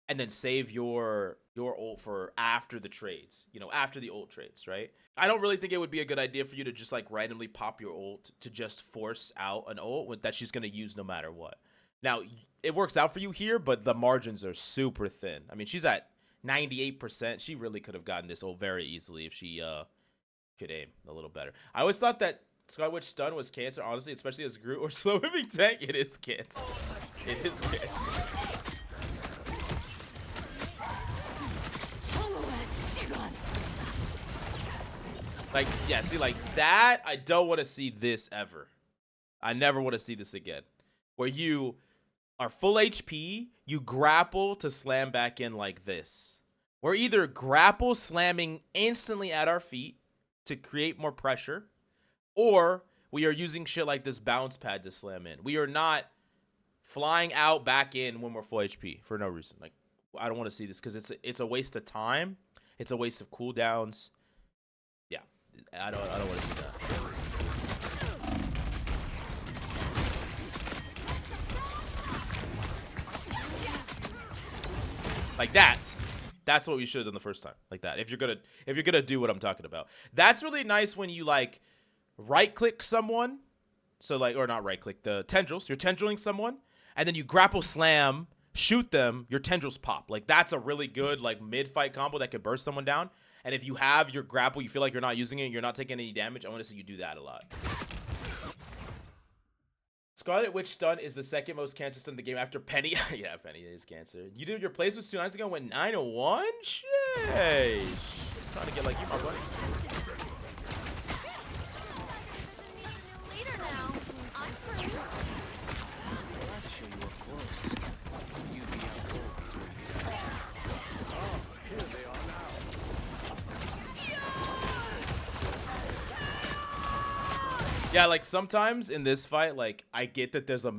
and then save your ult for after the trades, after the ult trades, right? I don't really think it would be a good idea for you to just like randomly pop your ult to just force out an ult that she's going to use no matter what. Now, it works out for you here, but the margins are super thin. I mean, she's at 98%. She really could have gotten this ult very easily if she could aim a little better. I always thought that Scarlet Witch stun was cancer, honestly, especially as a Groot or slow moving tank. It is cancer. It is cancer. Like, yeah, see, like that, I don't want to see this ever. I never want to see this again. Where you are full HP, you grapple to slam back in like this. We're either grapple slamming instantly at our feet to create more pressure, or we are using shit like this bounce pad to slam in. We are not flying out back in when we're full HP for no reason. Like, I don't want to see this because it's a waste of time. It's a waste of cooldowns. Yeah, I don't want to see that. Like that. That's what we should have done the first time. Like that. If you're gonna do what I'm talking about. That's really nice when you like right click someone. So like, or not right click, the tendrils. You're tendriling someone, and then you grapple slam, shoot them, your tendrils pop. Like that's a really good like mid fight combo that could burst someone down. And if you have your grapple, you feel like you're not using it, you're not taking any damage, I want to see you do that a lot. Scarlet Witch stun is the second most cancer stun in the game after Penny. Yeah, Penny is cancer. You did your plays 2 nights ago, went 9-1? Sheesh. Trying to get like you, my buddy. Leader now. I'm free. Yeah, like sometimes in this fight, like I get that there's a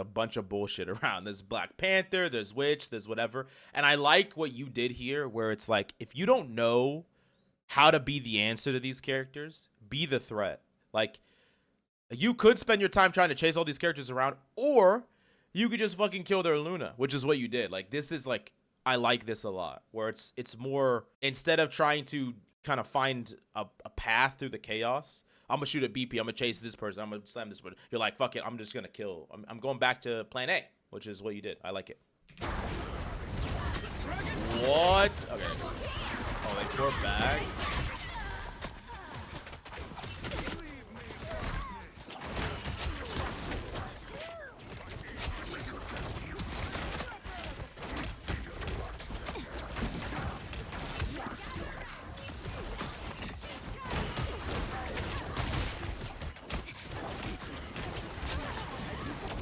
bunch of bullshit around. There's Black Panther, there's Witch, there's whatever. And I like what you did here, where it's like, if you don't know how to be the answer to these characters, be the threat. Like, you could spend your time trying to chase all these characters around, or you could just fucking kill their Luna, which is what you did. Like, this is like, I like this a lot, where it's more, instead of trying to kind of find a path through the chaos, I'm going to shoot at BP. I'm going to chase this person. I'm going to slam this person. You're like, fuck it. I'm just going to kill. I'm going back to plan A, which is what you did. I like it. what? Okay. Oh, they tore back.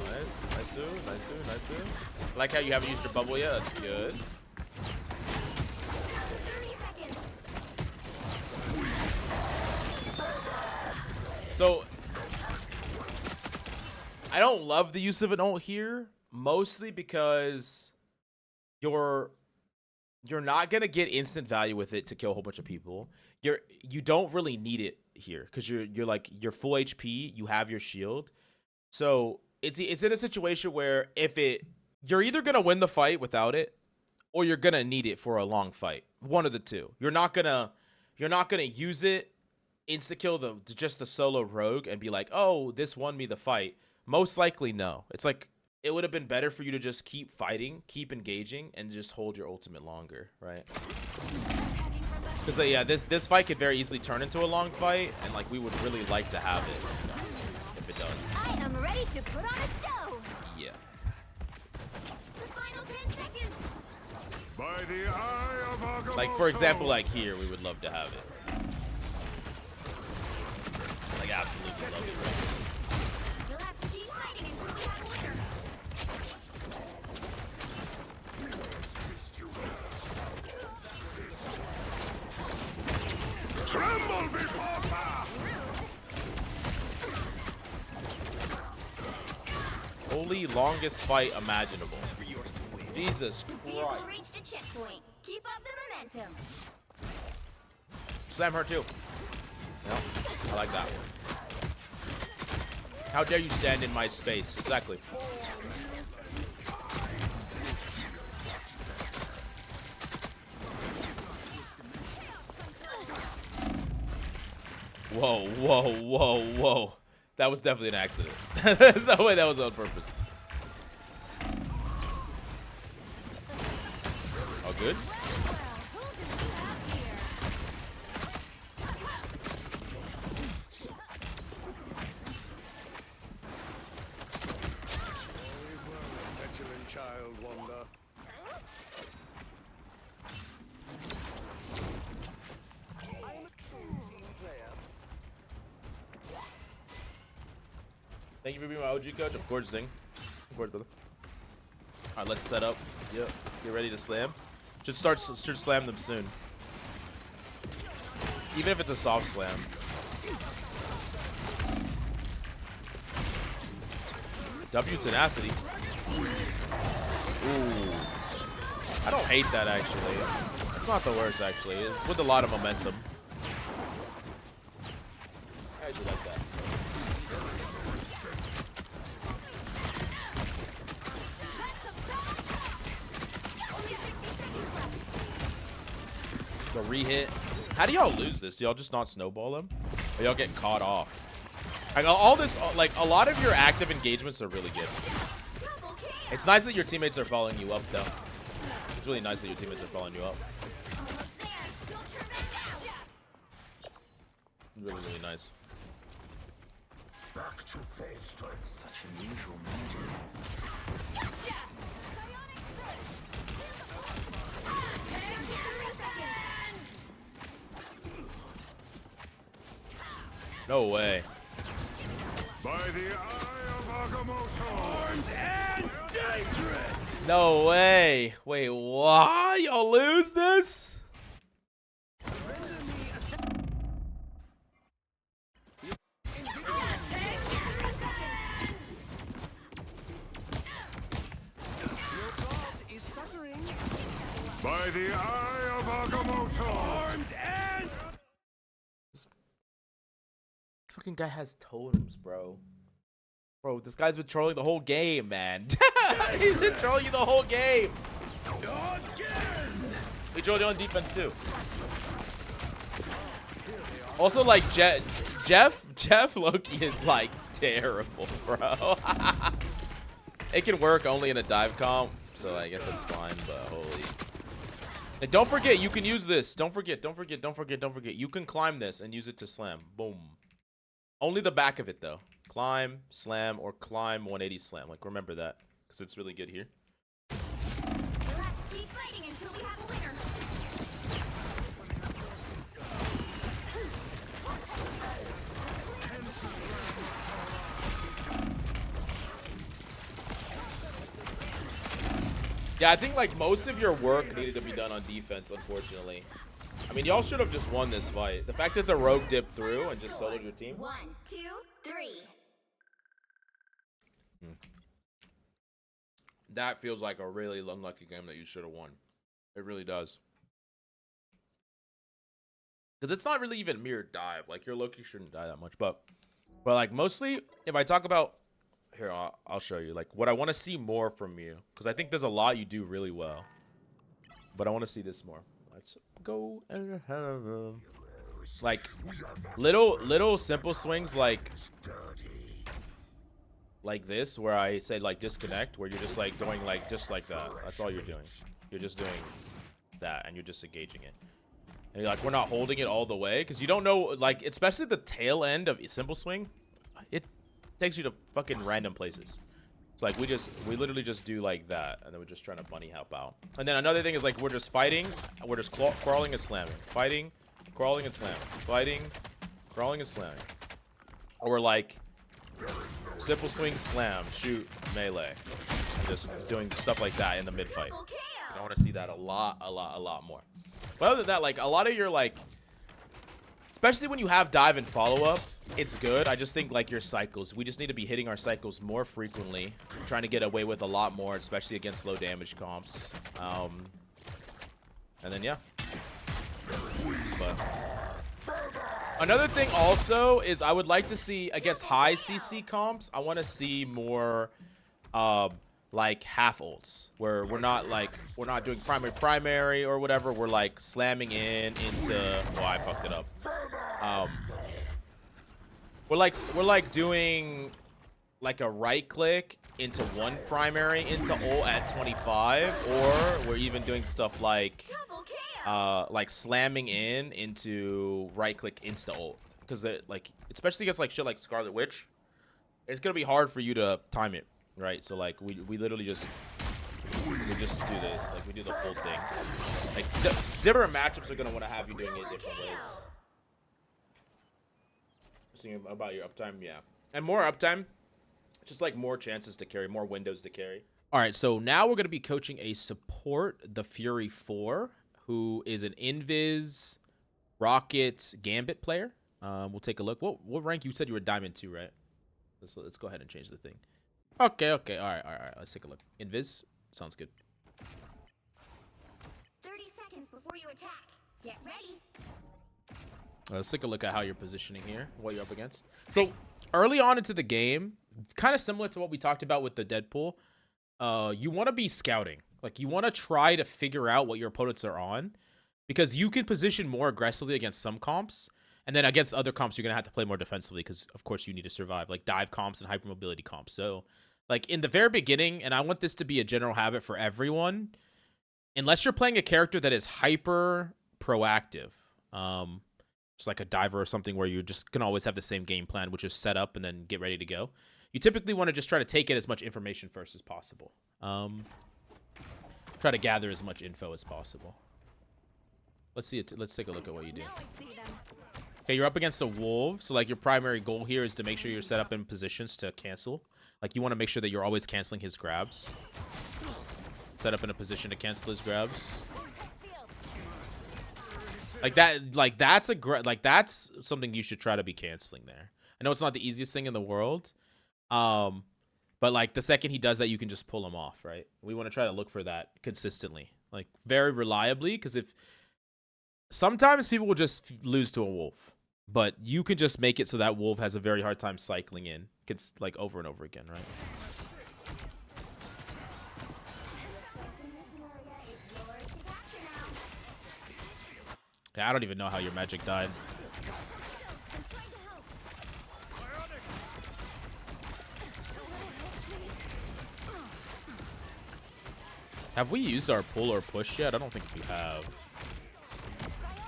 Nice. I like how you haven't used your bubble yet. That's good. 30 seconds. So I don't love the use of an ult here, mostly because you're not gonna get instant value with it to kill a whole bunch of people. You don't really need it here because you're like you're full HP. You have your shield, so it's in a situation where you're either gonna win the fight without it, or you're gonna need it for a long fight. One of the two. You're not gonna use it insta kill just the solo rogue and be like, oh, this won me the fight. Most likely no. It's like it would have been better for you to just keep fighting, keep engaging, and just hold your ultimate longer, right? Because yeah, this fight could very easily turn into a long fight, and like we would really like to have it if it does. I am ready to put on a show. Yeah. The final 10 seconds. By the eye of Agamotto. Like for example, like here, we would love to have it. Like absolutely love it. Right? You'll have to keep fighting until we have a winner. Tremble before pass. Holy longest fight imaginable. Jesus Vehicle Christ. reached a checkpoint. Keep up the momentum. Slam her too. No, I like that one. How dare you stand in my space? Exactly. Whoa. That was definitely an accident. There's no way that was on purpose. Oh, good. Always well, petulant child wonder. I am a true team player. Thank you for being my OG coach. Of course, Zing. Of course, brother. All right, let's set up. Yep. Get ready to slam. Should slam them soon. Even if it's a soft slam. W tenacity. Ooh. I don't hate that actually. It's not the worst actually. It's with a lot of momentum. I actually like that. The re-hit. How do y'all lose this? Do y'all just not snowball them? Or y'all get caught off? Like all this, like a lot of your active engagements are really good. It's nice that your teammates are following you up though. It's really nice that your teammates are following you up. Really, really nice. Back to full strength. Such unusual magic. No way. By the eye of Agamotto. Armed and dangerous. No way. Wait, why? Y'all lose this? By the eye of Agamotto. Armed and This fucking guy has totems, bro. Bro, this guy's been trolling the whole game, man. He's been trolling you the whole game. again. We trolled you on defense too. Also, like Jeff Loki is like terrible, bro. It can work only in a dive comp, so I guess that's fine. But holy, And don't forget, you can use this. Don't forget. You can climb this and use it to slam. Boom. Only the back of it, though. Climb, slam, or climb 180 slam. Like, remember that, because it's really good here. Let's keep fighting until we have a winner. Yeah, I think, like, most of your work needed to be done on defense, unfortunately. I mean, y'all should have just won this fight. The fact that the rogue dipped through and just soloed your team. 1, 2, 3. That feels like a really unlucky game that you should have won. It really does. Because it's not really even mirror dive. Like, your Loki shouldn't die that much. But like, mostly, if I talk about... Here, I'll show you. Like, what I want to see more from you. Because I think there's a lot you do really well. But I want to see this more. Let's go and have them. Like, little simple swings like this, where I say, like, disconnect, where you're just, like, going, like, just like that. That's all you're doing. You're just doing that, and you're just engaging it. And you're like, we're not holding it all the way, because you don't know, like, especially the tail end of a simple swing, it takes you to fucking random places. It's like, we literally just do like that, and then we're just trying to bunny hop out. And then another thing is, like, we're just fighting, we're just crawling and slamming. Fighting, crawling and slamming. Fighting, crawling and slamming. Or we're like, simple swing, slam, shoot, melee. And just doing stuff like that in the mid-fight. I want to see that a lot more. But other than that, like, a lot of your, like, especially when you have dive and follow-up, it's good. I just think, like, your cycles, we just need to be hitting our cycles more frequently, trying to get away with a lot more, especially against low damage comps. And then, yeah. But another thing also is I would like to see against high CC comps, I want to see more like half ults, where we're not doing primary or whatever. We're like slamming into oh, I fucked it up. We're like doing like a right click into one primary into ult at 25, or we're even doing stuff like slamming into right click insta ult, because like, especially against like shit like Scarlet Witch, it's gonna be hard for you to time it, right? So like we literally just do this, like we do the full thing. Like different matchups are gonna want to have you doing it different ways. Thinking about your uptime, yeah, and more uptime, just like more chances to carry, more windows to carry. All right, so now we're gonna be coaching a support, the Fury 4, who is an Invis Rocket Gambit player. We'll take a look. What rank? You said you were Diamond 2, right? Let's go ahead and change the thing. Okay. All right. Let's take a look. Invis sounds good. 30 seconds before you attack. Get ready. Let's take a look at how you're positioning here, what you're up against. So early on into the game, kind of similar to what we talked about with the Deadpool, you want to be scouting. Like, you want to try to figure out what your opponents are on, because you can position more aggressively against some comps, and then against other comps, you're going to have to play more defensively because, of course, you need to survive, like dive comps and hypermobility comps. So, like, in the very beginning, and I want this to be a general habit for everyone, unless you're playing a character that is hyper proactive, just like a diver or something where you just can always have the same game plan, which is set up and then get ready to go. You typically want to just try to take in as much information first as possible. Try to gather as much info as possible. Let's see it. Let's take a look at what you do. Okay, you're up against a wolf, so like your primary goal here is to make sure you're set up in positions to cancel. Like, you want to make sure that you're always canceling his grabs. Set up in a position to cancel his grabs. Like that, that's something you should try to be canceling there. I know it's not the easiest thing in the world, but like the second he does that, you can just pull him off, right? We want to try to look for that consistently, like very reliably, because if sometimes people will just lose to a wolf, but you can just make it so that wolf has a very hard time cycling in, gets like over and over again, right? Yeah, I don't even know how your magic died. Have we used our pull or push yet? I don't think we have.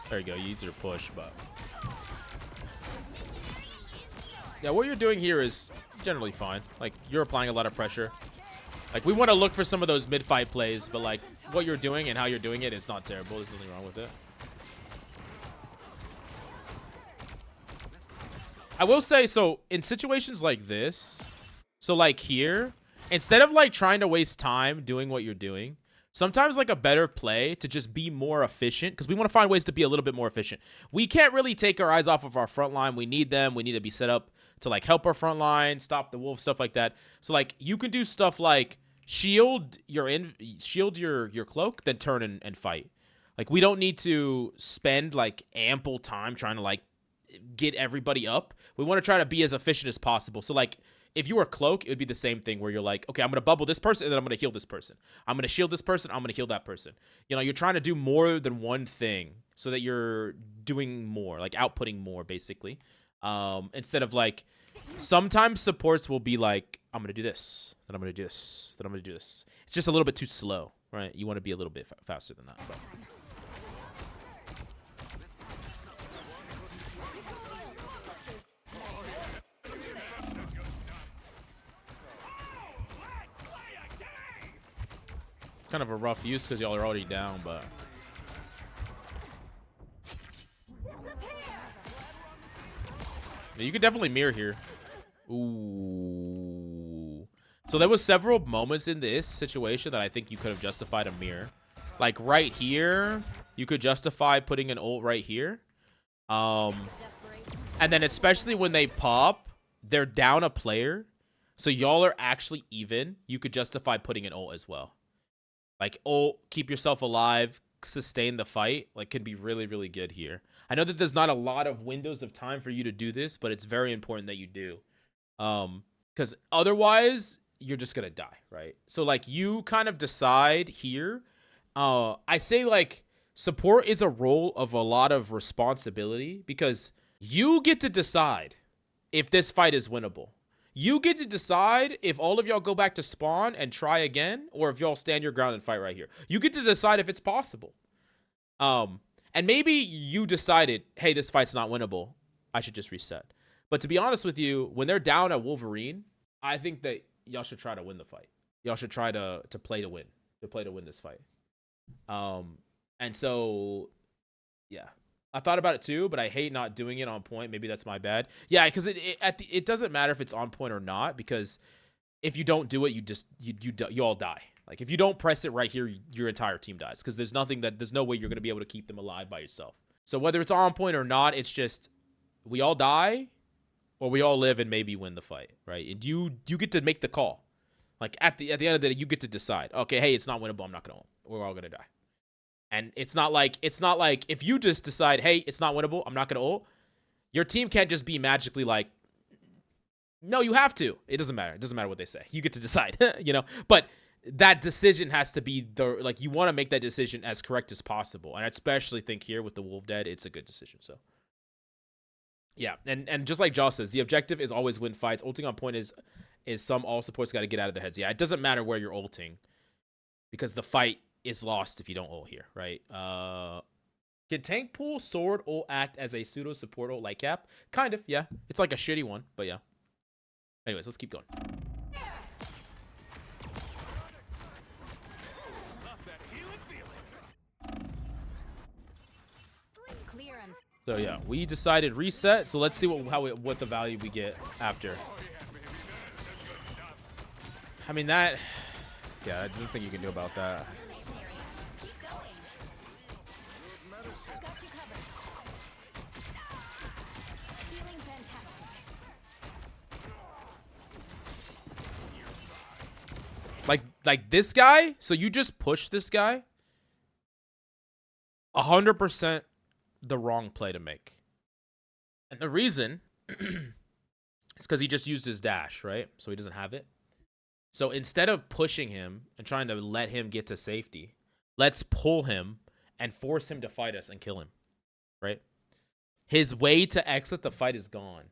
There you go. You used your push, but yeah, what you're doing here is generally fine. Like, you're applying a lot of pressure. Like, we want to look for some of those mid-fight plays, but like what you're doing and how you're doing it is not terrible. There's nothing wrong with it. I will say, so in situations like this, so like here, instead of like trying to waste time doing what you're doing, sometimes like a better play to just be more efficient, because we want to find ways to be a little bit more efficient. We can't really take our eyes off of our front line. We need them. We need to be set up to like help our front line, stop the wolf, stuff like that. So like you can do stuff like shield your cloak, then turn and fight. Like, we don't need to spend like ample time trying to like get everybody up. We want to try to be as efficient as possible. So like, if you were cloak, it would be the same thing where you're like, okay, I'm going to bubble this person and then I'm going to heal this person. I'm going to shield this person. I'm going to heal that person. You know, you're trying to do more than one thing so that you're doing more, like outputting more basically. Instead of like, sometimes supports will be like, I'm going to do this, then I'm going to do this, then I'm going to do this. It's just a little bit too slow, right? You want to be a little bit faster than that. But. Kind of a rough use because y'all are already down, but yeah, you could definitely mirror here. Ooh. So there was several moments in this situation that I think you could have justified a mirror. Like right here, you could justify putting an ult right here. And then especially when they pop, they're down a player. So y'all are actually even. You could justify putting an ult as well. Like, ult, keep yourself alive, sustain the fight, like, can be really, really good here. I know that there's not a lot of windows of time for you to do this, but it's very important that you do. Because otherwise, you're just going to die, right? So, like, you kind of decide here. I say, like, support is a role of a lot of responsibility because you get to decide if this fight is winnable. You get to decide if all of y'all go back to spawn and try again, or if y'all stand your ground and fight right here. You get to decide if it's possible. And maybe you decided, hey, this fight's not winnable. I should just reset. But to be honest with you, when they're down at Wolverine, I think that y'all should try to win the fight. Y'all should try to play to win. To play to win this fight. And so, yeah. I thought about it too, but I hate not doing it on point. Maybe that's my bad. Yeah, because it doesn't matter if it's on point or not, because if you don't do it, you all die. Like, if you don't press it right here, your entire team dies, because there's no way you're gonna be able to keep them alive by yourself. So whether it's on point or not, it's just we all die, or we all live and maybe win the fight, right? And you get to make the call. Like at the end of the day, you get to decide. Okay, hey, it's not winnable. I'm not gonna win. We're all gonna die. And it's not like if you just decide, hey, it's not winnable, I'm not going to ult, your team can't just be magically like, no, you have to. It doesn't matter. It doesn't matter what they say. You get to decide, you know? But that decision has to be you want to make that decision as correct as possible. And I especially think here with the Wolf dead, it's a good decision. So, yeah. And just like Josh says, the objective is always win fights. Ulting on point is all supports got to get out of their heads. Yeah, it doesn't matter where you're ulting, because the fight is lost if you don't ult here, right? Can tank pool sword ult act as a pseudo support ult like cap? Kind of, yeah. It's like a shitty one, but yeah. Anyways, let's keep going. So yeah, we decided reset. So let's see what the value we get after. I mean that. Yeah, there's nothing you can do about that. Like this guy, so you just push this guy. 100% the wrong play to make. And the reason is because he just used his dash, right? So he doesn't have it. So instead of pushing him and trying to let him get to safety, let's pull him and force him to fight us and kill him, right? His way to exit the fight is gone.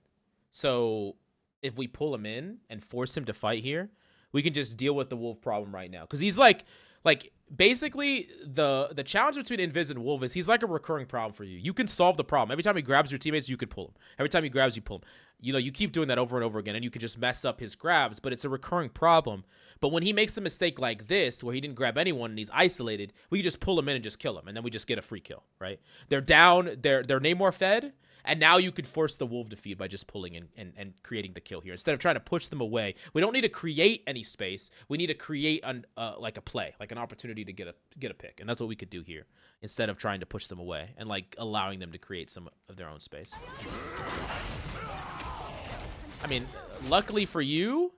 So if we pull him in and force him to fight here, we can just deal with the wolf problem right now. Because he's like, Like, basically, the challenge between Invis and Wolf is he's like a recurring problem for you. You can solve the problem. Every time he grabs your teammates, you could pull him. Every time he grabs, you pull him. You know, you keep doing that over and over again, and you can just mess up his grabs, but it's a recurring problem. But when he makes a mistake like this, where he didn't grab anyone and he's isolated, we just pull him in and just kill him, and then we just get a free kill, right? They're down, they're Namor fed, and now you could force the Wolf to feed by just pulling in and creating the kill here. Instead of trying to push them away, we don't need to create any space. We need to create like a play, like an opportunity to get a pick, and that's what we could do here instead of trying to push them away and like allowing them to create some of their own space. I mean, luckily for you,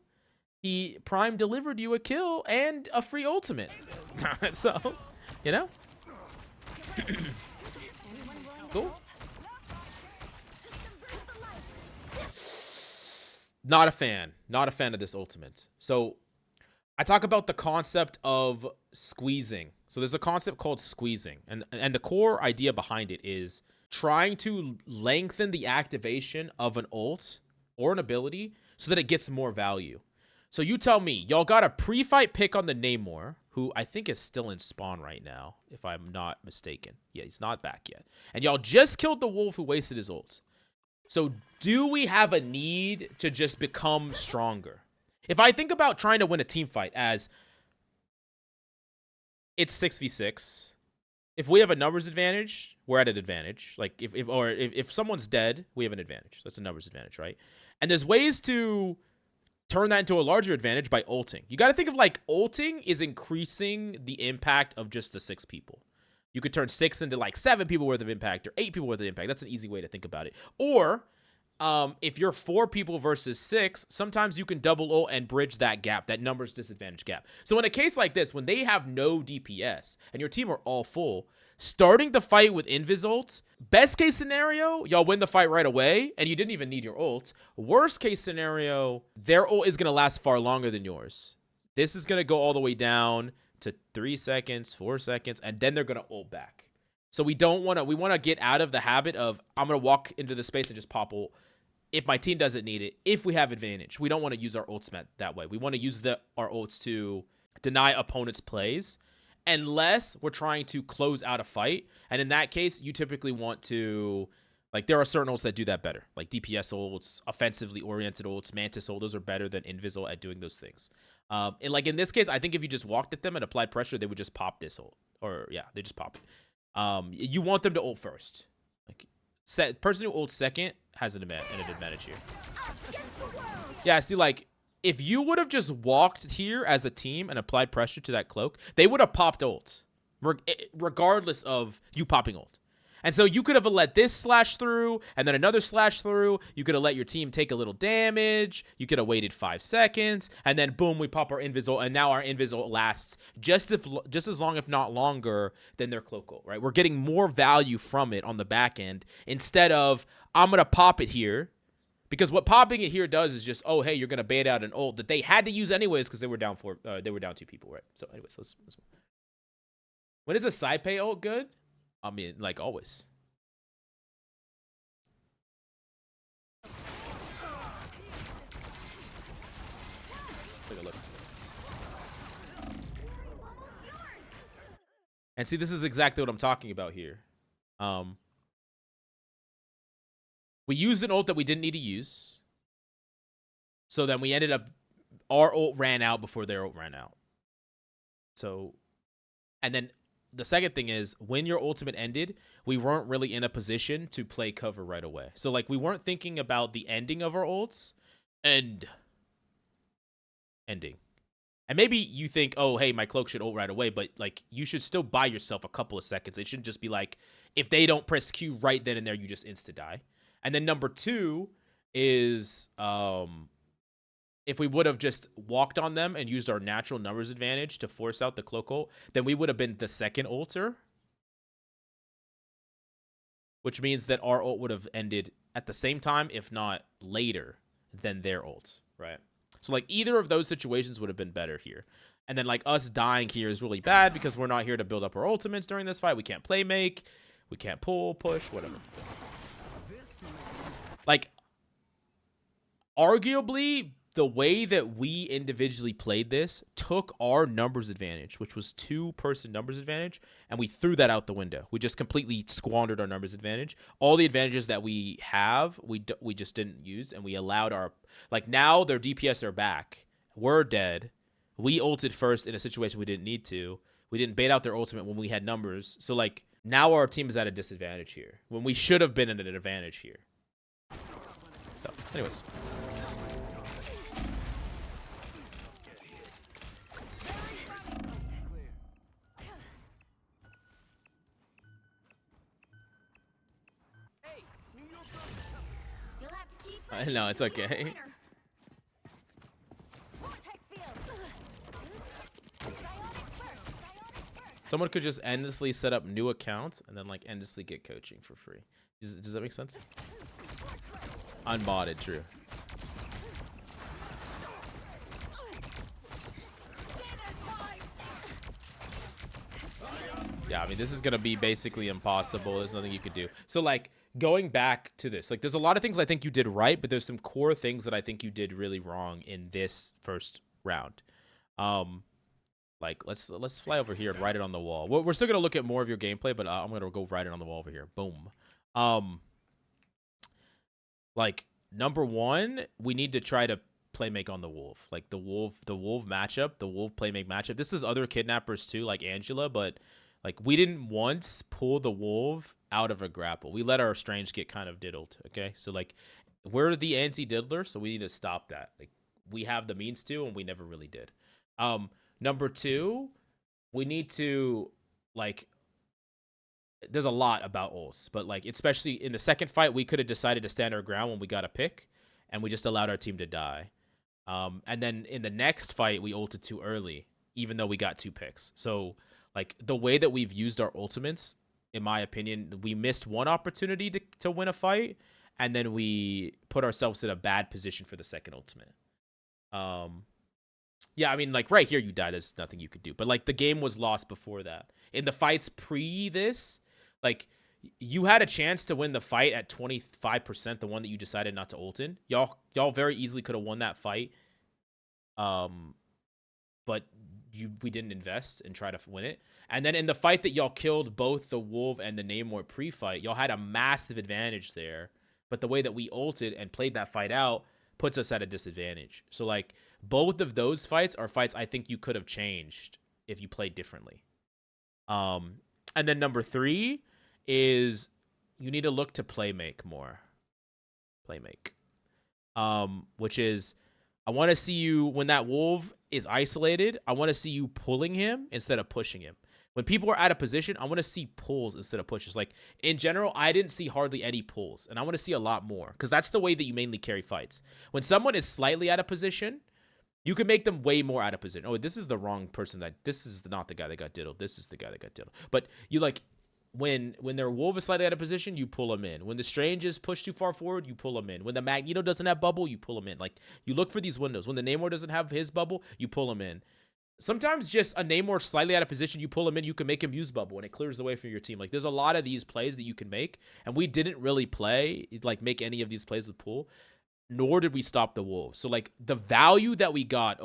he Prime delivered you a kill and a free ultimate. So, you know, cool. Not a fan of this ultimate. So I talk about the concept of squeezing. So there's a concept called squeezing, and the core idea behind it is trying to lengthen the activation of an ult or an ability so that it gets more value. So you tell me, y'all got a pre-fight pick on the Namor, who I think is still in spawn right now, if I'm not mistaken. Yeah, he's not back yet. And y'all just killed the Wolf who wasted his ult. So do we have a need to just become stronger? If I think about trying to win a team fight as it's 6v6, if we have a numbers advantage, we're at an advantage. Like if someone's dead, we have an advantage. That's a numbers advantage, right? And there's ways to turn that into a larger advantage by ulting. You got to think of like ulting is increasing the impact of just the 6 people. You could turn 6 into like 7 people worth of impact or 8 people worth of impact. That's an easy way to think about it. Or if you're 4 people versus 6, sometimes you can double ult and bridge that gap, that numbers disadvantage gap. So in a case like this, when they have no DPS and your team are all full, starting the fight with Invis ult, best case scenario, y'all win the fight right away and you didn't even need your ult. Worst case scenario, their ult is going to last far longer than yours. This is going to go all the way down to 3 seconds, 4 seconds, and then they're going to ult back. So we want to get out of the habit of I'm going to walk into the space and just pop ult if my team doesn't need it, if we have advantage. We don't want to use our ults that way. We want to use our ults to deny opponents' plays unless we're trying to close out a fight. And in that case, you typically want to, like, there are certain ults that do that better, like DPS ults, offensively oriented ults, Mantis ult. Those are better than Invis ult at doing those things. And like in this case, I think if you just walked at them and applied pressure, they would just pop this ult. Or yeah, they just pop it. You want them to ult first. Like, person who ults second has an advantage here. Yeah, see, like, if you would have just walked here as a team and applied pressure to that cloak, they would have popped ult, regardless of you popping ult. And so you could have let this slash through and then another slash through. You could have let your team take a little damage. You could have waited 5 seconds, and then boom, we pop our Invis ult, and now our Invis ult lasts just as long, if not longer, than their cloak ult, right? We're getting more value from it on the back end instead of I'm gonna pop it here, because what popping it here does is just, oh hey, you're gonna bait out an ult that they had to use anyways because they were down 2 people, right? So anyways, let's when is a Saipe ult good? I mean, like always. Let's take a look. And see, this is exactly what I'm talking about here. We used an ult that we didn't need to use. So then we ended up, our ult ran out before their ult ran out. So, and then the second thing is, when your ultimate ended, we weren't really in a position to play cover right away. So, like, we weren't thinking about the ending of our ults and ending. And maybe you think, oh, hey, my cloak should ult right away, but, like, you should still buy yourself a couple of seconds. It shouldn't just be like, if they don't press Q right then and there, you just insta-die. And then number 2 is, if we would have just walked on them and used our natural numbers advantage to force out the cloak ult, then we would have been the second ulter. Which means that our ult would have ended at the same time, if not later, than their ult, right? So, like, either of those situations would have been better here. And then, like, us dying here is really bad because we're not here to build up our ultimates during this fight. We can't play make. We can't pull, push, whatever. Like, arguably, the way that we individually played this took our numbers advantage, which was 2-person numbers advantage, and we threw that out the window. We just completely squandered our numbers advantage. All the advantages that we have, we just didn't use, and we allowed our, like, now their DPS are back. We're dead. We ulted first in a situation we didn't need to. We didn't bait out their ultimate when we had numbers. So, like, now our team is at a disadvantage here when we should have been at an advantage here. So, anyways. You'll have to keep No, it's okay. Someone could just endlessly set up new accounts and then like endlessly get coaching for free. Does that make sense? Unmodded, true. Yeah, I mean, this is going to be basically impossible. There's nothing you could do. So, like, going back to this, like, there's a lot of things I think you did right, but there's some core things that I think you did really wrong in this first round. Like, let's fly over here and write it on the wall. We're still going to look at more of your gameplay, but I'm going to go write it on the wall over here. Boom. Like, number one, we need to try to playmake on the wolf. Like, the wolf matchup, the wolf playmake matchup. This is other kidnappers too, like Angela, but like, we didn't once pull the wolf out of a grapple. We let our strange get kind of diddled, okay? So, like, we're the anti-diddler, so we need to stop that. Like, we have the means to, and we never really did. Number two, we need to, like, there's a lot about ults, but, like, especially in the second fight, we could have decided to stand our ground when we got a pick, and we just allowed our team to die. And then in the next fight, we ulted too early, even though we got 2 picks. So, like, the way that we've used our ultimates, in my opinion, we missed one opportunity to win a fight, and then we put ourselves in a bad position for the second ultimate. Yeah, I mean, like, right here you died. There's nothing you could do. But, like, the game was lost before that. In the fights pre this, like, you had a chance to win the fight at 25%, the one that you decided not to ult in. Y'all very easily could have won that fight. But we didn't invest and try to win it. And then in the fight that y'all killed both the Wolf and the Namor pre-fight, y'all had a massive advantage there. But the way that we ulted and played that fight out puts us at a disadvantage. So, like, both of those fights are fights I think you could have changed if you played differently. And then number 3 is you need to look to playmake more. Playmake. Which is, I want to see you, when that wolf is isolated, I want to see you pulling him instead of pushing him. When people are out of position, I want to see pulls instead of pushes. Like, in general, I didn't see hardly any pulls, and I want to see a lot more, because that's the way that you mainly carry fights. When someone is slightly out of position, you can make them way more out of position. Oh, this is the wrong person. This is not the guy that got diddled. This is the guy that got diddled. But you, like, when their wolf is slightly out of position, you pull them in. When the strange is pushed too far forward, you pull them in. When the Magneto doesn't have bubble, you pull them in. Like, you look for these windows. When the Namor doesn't have his bubble, you pull him in. Sometimes just a Namor slightly out of position, you pull him in, you can make him use bubble, and it clears the way for your team. Like, there's a lot of these plays that you can make, and we didn't really make any of these plays with pull, nor did we stop the wolves. So, like, the value that we got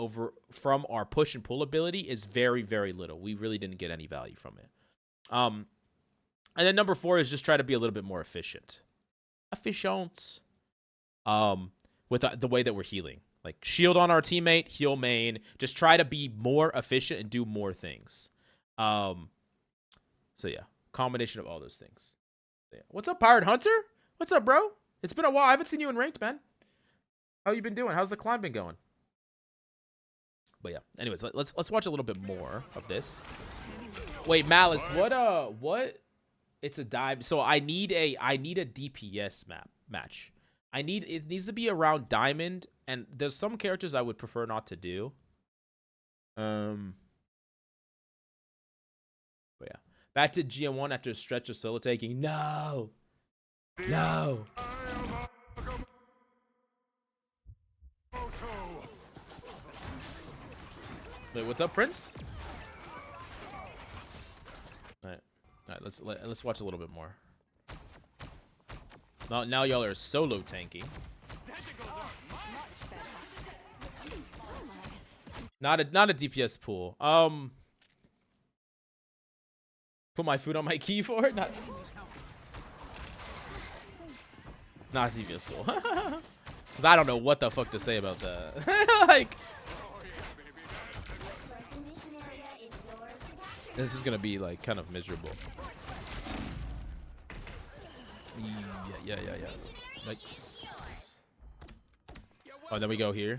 from our push and pull ability is very, very little. We really didn't get any value from it. And then number 4 is just try to be a little bit more efficient. With the way that we're healing. Like, shield on our teammate, heal main. Just try to be more efficient and do more things. So, yeah. Combination of all those things. Yeah. What's up, Pirate Hunter? What's up, bro? It's been a while. I haven't seen you in ranked, man. How you been doing? How's the climb been going? But, yeah. Anyways, let's watch a little bit more of this. Wait, Malice, what? It's a dive. So I need a DPS match. It needs to be around diamond, and there's some characters I would prefer not to do. But yeah. Back to GM1 after a stretch of solo taking. No. Wait, what's up, Prince? All right, let's watch a little bit more. Now y'all are solo tanking. Not a DPS pool. Put my food on my keyboard. Not a DPS pool. Cause I don't know what the fuck to say about that. Like, this is gonna be like kind of miserable. Yeah. Nice. Oh, then we go here.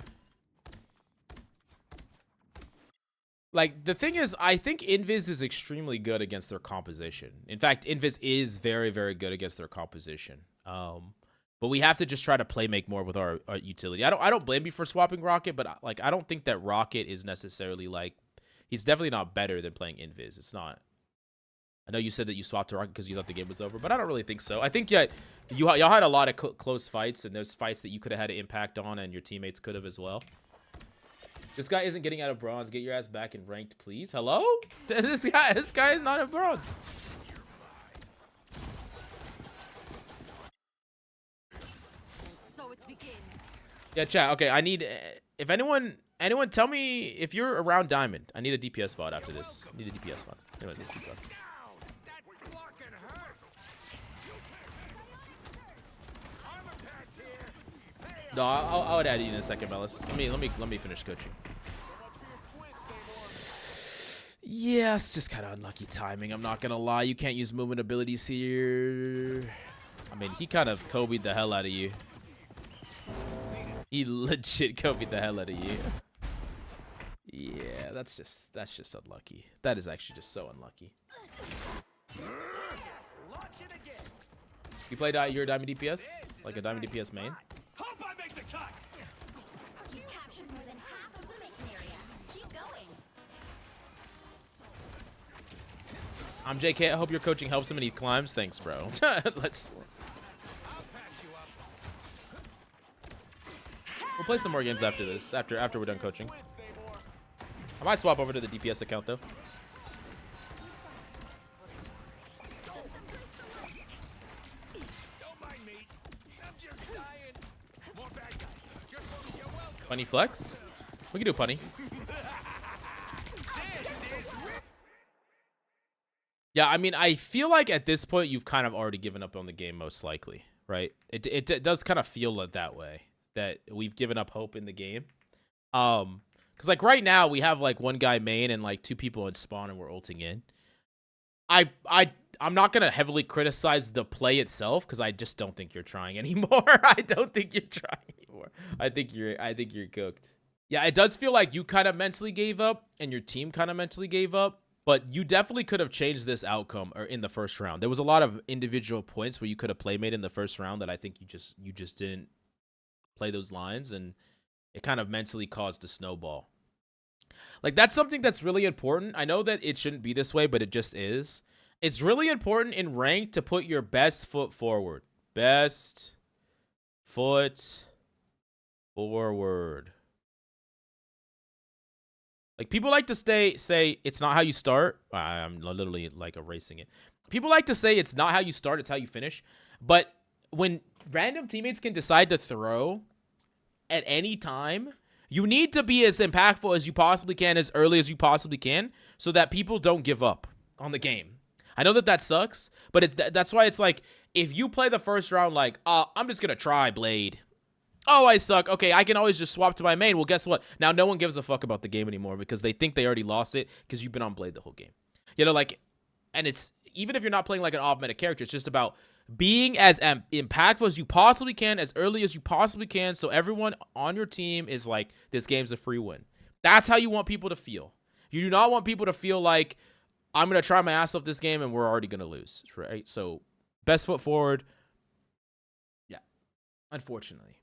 Like, the thing is, I think Invis is extremely good against their composition. In fact, Invis is very, very good against their composition. But we have to just try to play make more with our utility. I don't blame you for swapping Rocket, but like I don't think that Rocket is necessarily like, he's definitely not better than playing Invis. It's not. I know you said that you swapped to Rocket because you thought the game was over, but I don't really think so. I think y'all had a lot of close fights, and there's fights that you could have had an impact on, and your teammates could have as well. This guy isn't getting out of bronze. Get your ass back in ranked, please. Hello? This guy is not in bronze. So it begins. Yeah, chat. Okay, I need. If anyone tell me if you're around diamond. I need a DPS spot after this. I need a DPS spot. Anyways, let's keep going. No, I would add you in a second, Melis. Let me finish coaching. Yeah, it's just kind of unlucky timing. I'm not gonna lie. You can't use movement abilities here. I mean, he kind of Kobe'd the hell out of you. He legit Kobe'd the hell out of you. Yeah, that's just unlucky. That is actually just so unlucky. You play your diamond DPS? Like a diamond DPS main? You captured more than half of the mission area. Keep going. I'm JK. I hope your coaching helps him and he climbs. Thanks, bro. Let's. We'll play some more games after this. After we're done coaching. I might swap over to the DPS account though. Punny flex? We can do punny. Yeah, I mean, I feel like at this point you've kind of already given up on the game most likely, right? It does kind of feel that way, that we've given up hope in the game. Because like right now we have like one guy main and like 2 people in spawn and we're ulting in. I'm not gonna heavily criticize the play itself because I just don't think you're trying anymore. I don't think you're trying anymore. I think you're cooked. Yeah, it does feel like you kind of mentally gave up and your team kind of mentally gave up, but you definitely could have changed this outcome or in the first round. There was a lot of individual points where you could have playmate in the first round that I think you just didn't play those lines, and it kind of mentally caused a snowball. Like, that's something that's really important. I know that it shouldn't be this way, but it just is. It's really important in rank to put your best foot forward. Best foot forward. Like, people like to say it's not how you start. I'm literally like erasing it. People like to say it's not how you start, it's how you finish. But when random teammates can decide to throw at any time, you need to be as impactful as you possibly can, as early as you possibly can, so that people don't give up on the game. I know that sucks, but that's why it's like, if you play the first round like, I'm just going to try Blade. Oh, I suck. Okay, I can always just swap to my main. Well, guess what? Now no one gives a fuck about the game anymore because they think they already lost it because you've been on Blade the whole game. You know, like, and it's, even if you're not playing like an off-meta character, it's just about being as impactful as you possibly can, as early as you possibly can, so everyone on your team is like, this game's a free win. That's how you want people to feel. You do not want people to feel like, I'm going to try my ass off this game and we're already going to lose, right? So, best foot forward. Yeah, unfortunately.